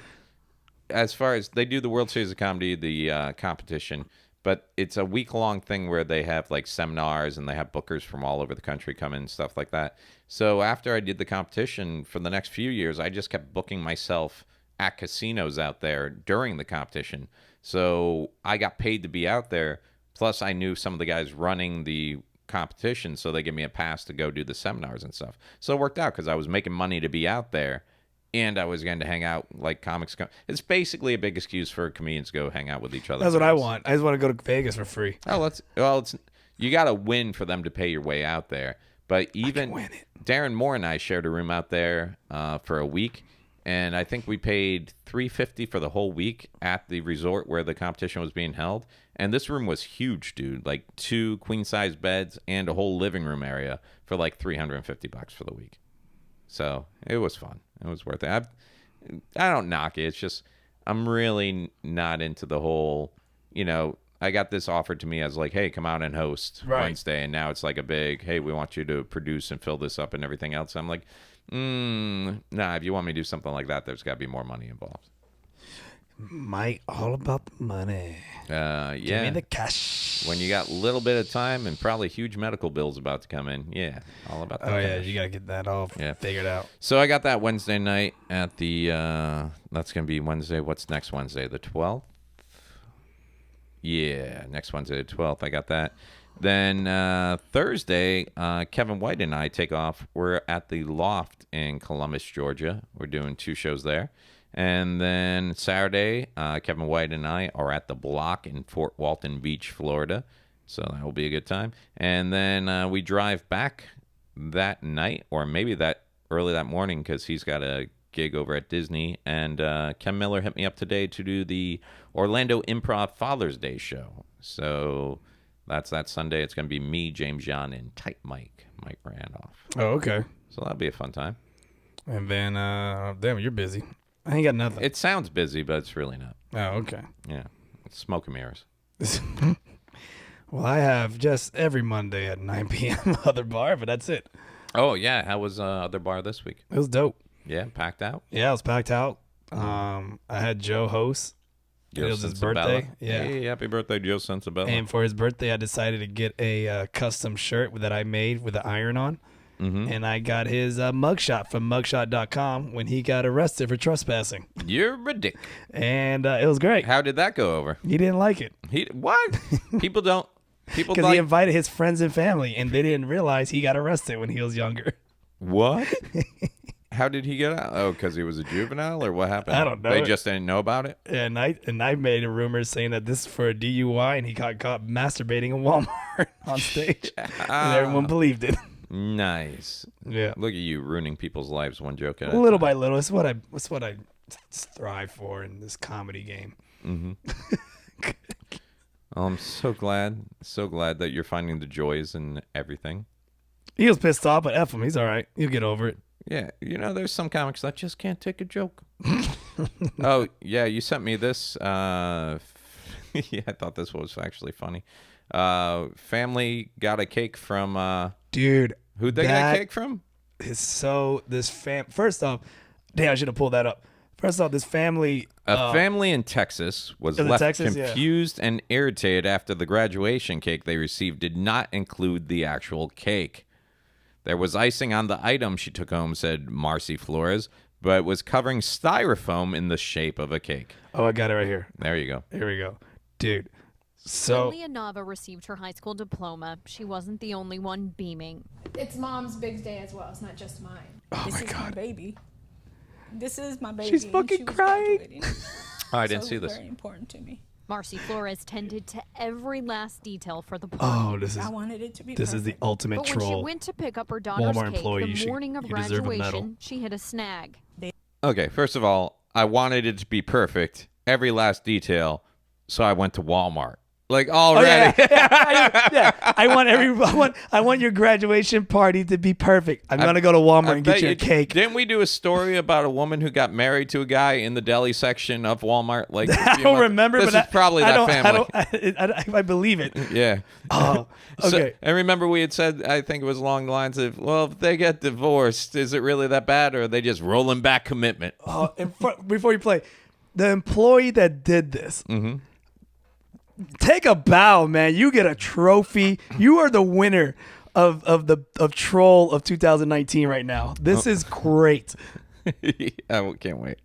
as far as they do the World Series of Comedy, the competition, But it's a week-long thing where they have like seminars and they have bookers from all over the country come in and stuff like that. So after I did the competition for the next few years, I just kept booking myself at casinos out there during the competition. So I got paid to be out there. Plus I knew some of the guys running the competition, so they give me a pass to go do the seminars and stuff. So it worked out because I was making money to be out there. And I was going to hang out like comics. It's basically a big excuse for comedians to go hang out with each other. That's what I want. I just want to go to Vegas for free. Oh, it's you got to win for them to pay your way out there. But even Darren Moore and I shared a room out there for a week, and I think we paid $350 for the whole week at the resort where the competition was being held. And this room was huge, dude. Like 2 queen-size beds and a whole living room area for like $350 for the week. So it was fun. It was worth it. I don't knock it. It's just I'm really not into the whole, I got this offered to me as like, hey, come out and host Wednesday. And now it's like a big, hey, we want you to produce and fill this up and everything else. I'm like, nah, if you want me to do something like that, there's got to be more money involved. Mike, all about the money. Yeah. Give me the cash. When you got a little bit of time and probably huge medical bills about to come in, yeah, all about that. Oh, yeah, you got to get that all figured out. So I got that Wednesday night at the, that's going to be Wednesday. What's next Wednesday? The 12th? Yeah, next Wednesday, the 12th. I got that. Then Thursday, Kevin White and I take off. We're at the Loft in Columbus, Georgia. We're doing 2 shows there. And then Saturday, Kevin White and I are at the Block in Fort Walton Beach, Florida. So that will be a good time. And then we drive back that night, or maybe that early that morning, because he's got a gig over at Disney. And Ken Miller hit me up today to do the Orlando Improv Father's Day show. So that's that Sunday. It's going to be me, James John, and Tight Mike Randolph. Oh, okay. So that'll be a fun time. And then, damn, you're busy. I ain't got nothing. It sounds busy, but it's really not. Oh, okay. Yeah. It's smoke and mirrors. Well, I have just every Monday at 9 p.m. Other Bar, but that's it. Oh, yeah. How was Other Bar this week? It was dope. Yeah, packed out? Yeah, it was packed out. I had Joe host. It was his birthday. Yeah. Hey, happy birthday, Joe Sensabella. And for his birthday, I decided to get a custom shirt that I made with the iron on. Mm-hmm. And I got his mugshot from mugshot.com when he got arrested for trespassing. You're ridiculous. And it was great. How did that go over? He didn't like it. What? People don't. Because he invited his friends and family, and they didn't realize he got arrested when he was younger. What? How did he get out? Oh, because he was a juvenile, or what happened? I don't know. They just didn't know about it? And I made a rumor saying that this is for a DUI, and he got caught masturbating in Walmart on stage. And everyone believed it. Nice. Yeah. Look at you ruining people's lives one joke at a little time. by little. It's what I strive for in this comedy game. Mm-hmm. I'm so glad that you're finding the joys in everything. He was pissed off, but F him. He's all right. He'll get over it. Yeah. There's some comics that just can't take a joke. Oh, yeah. You sent me this. Yeah, I thought this was actually funny. Family got a cake from... Dude. Who'd they get a cake from? First off, damn, I should have pulled that up. First off, this family... A family in Texas was left confused and irritated after the graduation cake they received did not include the actual cake. There was icing on the item she took home, said Marcy Flores, but it was covering styrofoam in the shape of a cake. Oh, I got it right here. There you go. Here we go. Dude. So Leah Nava received her high school diploma. She wasn't the only one beaming. It's Mom's big day as well. It's not just mine. Oh this my is God. my baby. This is my baby. She's fucking crying. Oh, I didn't see this. Very important to me. Marcy Flores tended to every last detail for the party. Oh, I wanted it to be this is the ultimate but troll. when she went to pick up her daughter's Walmart cake employee, the morning of you deserve a medal. graduation, she hit a snag. Okay, first of all, I wanted it to be perfect, every last detail, so I went to Walmart. Like already. Oh, yeah. I want your graduation party to be perfect. I'm gonna go to Walmart and get you a cake. Didn't we do a story about a woman who got married to a guy in the deli section of Walmart? Like I don't remember. This but is probably that family. I believe it. Yeah. Oh, okay. So, and remember, we had said, I think it was along the lines of, well, if they get divorced, is it really that bad, or are they just rolling back commitment? Oh, and before you play, the employee that did this. Mm-hmm. Take a bow, man. You get a trophy. You are the winner of Troll of 2019 right now. This is great. I can't wait.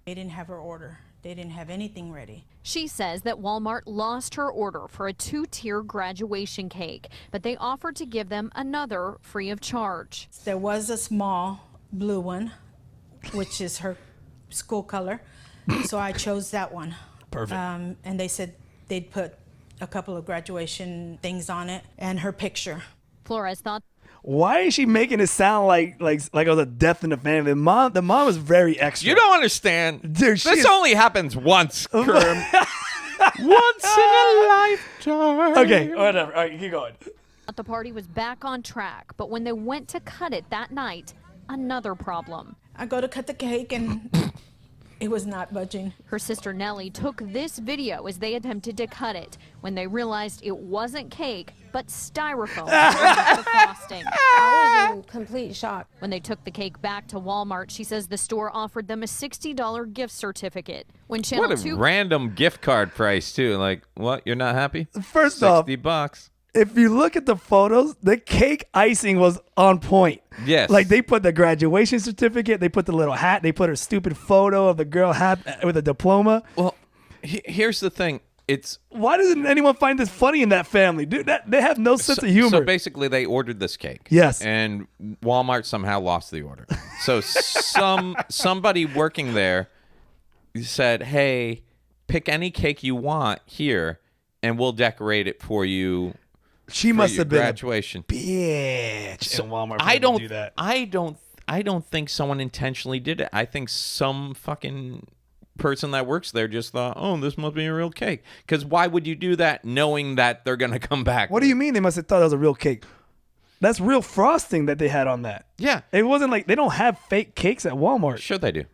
They didn't have her order. They didn't have anything ready. She says that Walmart lost her order for a 2-tier graduation cake, but they offered to give them another free of charge. There was a small blue one, which is her school color, so I chose that one. Perfect. And they said they'd put a couple of graduation things on it and her picture. Flores thought. Why is she making it sound like it was a death in the family? The mom is very extra. You don't understand. Dude, this only happens once, Kerm. Once in a lifetime. Okay, whatever. All right, keep going. The party was back on track, but when they went to cut it that night, another problem. I go to cut the cake and it was not budging. Her sister Nellie took this video as they attempted to cut it when they realized it wasn't cake, but styrofoam for the frosting. I was in complete shock. When they took the cake back to Walmart, she says the store offered them a $60 gift certificate. When Channel What a 2 random gift card price, too. Like, what? You're not happy? First off, $60. if you look at the photos, the cake icing was on point. Yes. Like they put the graduation certificate, they put the little hat, they put her stupid photo of the girl hat with a diploma. Well, here's the thing. Why doesn't anyone find this funny in that family? Dude, they have no sense of humor. So basically they ordered this cake. Yes. And Walmart somehow lost the order. So somebody working there said, "Hey, pick any cake you want here and we'll decorate it for you." She must have been graduation. A bitch. So in Walmart I don't do that. I don't think someone intentionally did it. I think some fucking person that works there just thought, "Oh, this must be a real cake." Because why would you do that knowing that they're gonna come back? What do you mean they must have thought that was a real cake? That's real frosting that they had on that. Yeah. It wasn't like they don't have fake cakes at Walmart. Sure they do.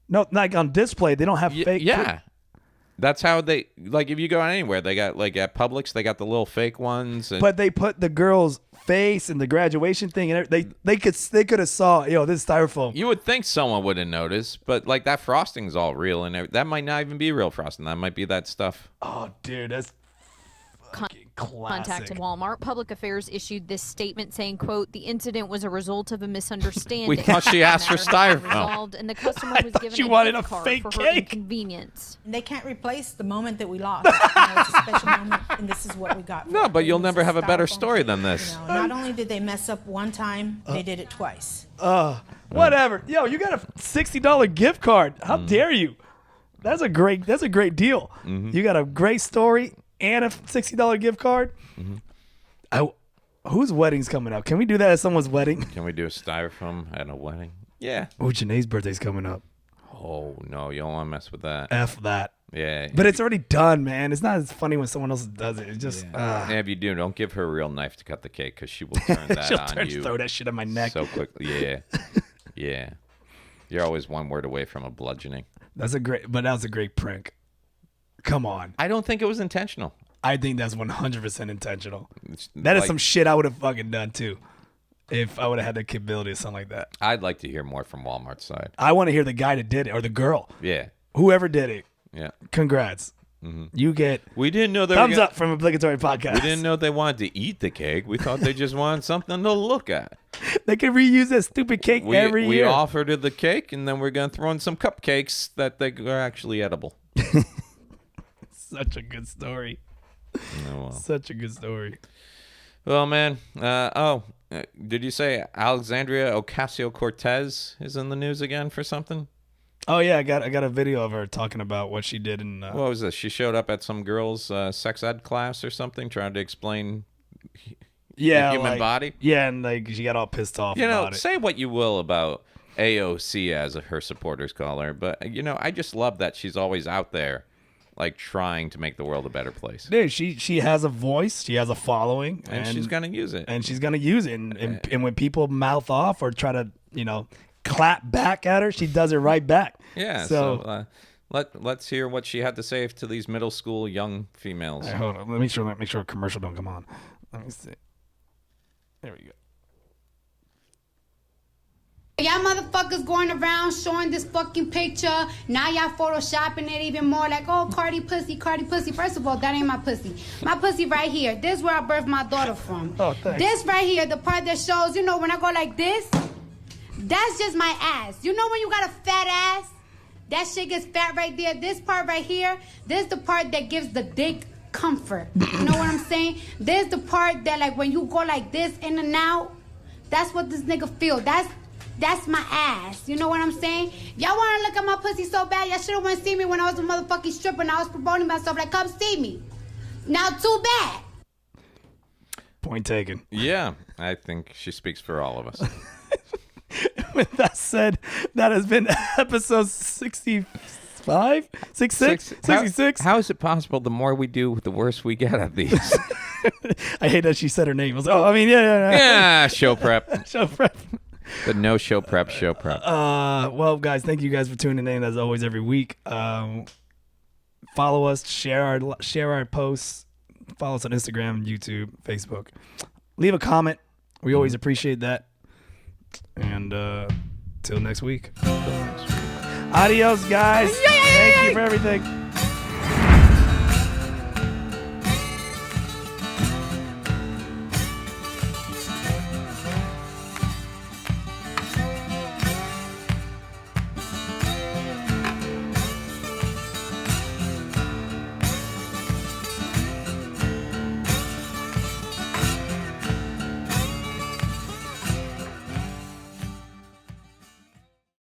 No, like on display, they don't have fake. Yeah. That's how they, like, if you go anywhere, they got, like, at Publix, they got the little fake ones. And, but they put the girl's face and the graduation thing, and they could have saw, this is styrofoam. you would think someone would have noticed, but, like, that frosting's all real, and that might not even be real frosting. That might be that stuff. Oh, dude, that's fucking classic. Contacted Walmart. Public Affairs issued this statement saying, quote, "The incident was a result of a misunderstanding." We thought she asked for The matter has been styrofoam. resolved, and the customer was given she a wanted gift a card fake for her cake. inconvenience. And they can't replace the moment that we lost. It's a special moment, and this is what we got. For No, it. but you'll It was never have a better styrofoam story cake. than this. Not only did they mess up one time, they did it twice. Whatever. Yo, you got a $60 gift card. How dare you? That's a great deal. You got a great story and a $60 gift card. Whose wedding's coming up? Can we do that at someone's wedding? Can we do a styrofoam at a wedding? Yeah. Oh, Janae's birthday's coming up. Oh, no, you don't want to mess with that. F that. Yeah. But it's already done, man. It's not as funny when someone else does it. It's just And if you do, don't give her a real knife to cut the cake because she will turn that she'll on you throw that shit on my neck. so quickly. Yeah. Yeah. You're always one word away from a bludgeoning. That was a great prank. Come on. I don't think it was intentional. I think that's 100% intentional. It's That is like- some shit I would have fucking done too. If I would have had the capability of something like that. I'd like to hear more from Walmart's side. I want to hear the guy that did it or the girl. Yeah. Whoever did it. Yeah. Congrats. You get We didn't know they thumbs were up from Obligatory Podcast. We didn't know they wanted to eat the cake. We thought they just wanted something to look at. They can reuse that stupid cake every we year. offered her the cake, and then we're going to throw in some cupcakes that they are actually edible. Such a good story. Oh, well. Such a good story. Well, man. Did you say Alexandria Ocasio-Cortez is in the news again for something? Oh yeah, I got a video of her talking about what she did in. What was this? She showed up at some girl's sex ed class or something, trying to explain the human body. Yeah, and like she got all pissed off. about it. Say what you will about AOC, as her supporters call her, but I just love that she's always out there, like trying to make the world a better place. Dude, she has a voice, she has a following, And she's gonna use it. And she's gonna use it. And when people mouth off or try to clap back at her, she does it right back. Yeah. So let's hear what she had to say to these middle school young females. All right, hold on. Let me make sure a commercial don't come on. Let me see. There we go. Me llamo motherfuckers going around showing this fucking picture. Now y'all photoshopping it even more. Like, oh, Cardi pussy, Cardi pussy. First of all, that ain't my pussy. My pussy right here. This is where I birthed my daughter from. Oh, thanks. This right here, the part that shows, you know, when I go like this, that's just my ass. You know when you got a fat ass? That shit gets fat right there. This part right here, this is the part that gives the dick comfort. You know what I'm saying? There's the part that, like, when you go like this in and out, that's what this nigga feel. That's my ass. You know what I'm saying? Y'all want to look at my pussy so bad, y'all should have went see me when I was a motherfucking stripper and I was promoting myself. Like, come see me. Now, too bad. Point taken. Yeah, I think she speaks for all of us. With that said, that has been episode 65? 66? How is it possible the more we do, the worse we get at these? I hate that she said her name. I was like, oh, I mean, yeah. Yeah, show prep. Show prep. But no show prep. Well, guys, thank you guys for tuning in as always every week. Follow us, share our posts, follow us on Instagram, YouTube, Facebook. Leave a comment. We always appreciate that. And till next week. Adios, guys. Thank you for everything.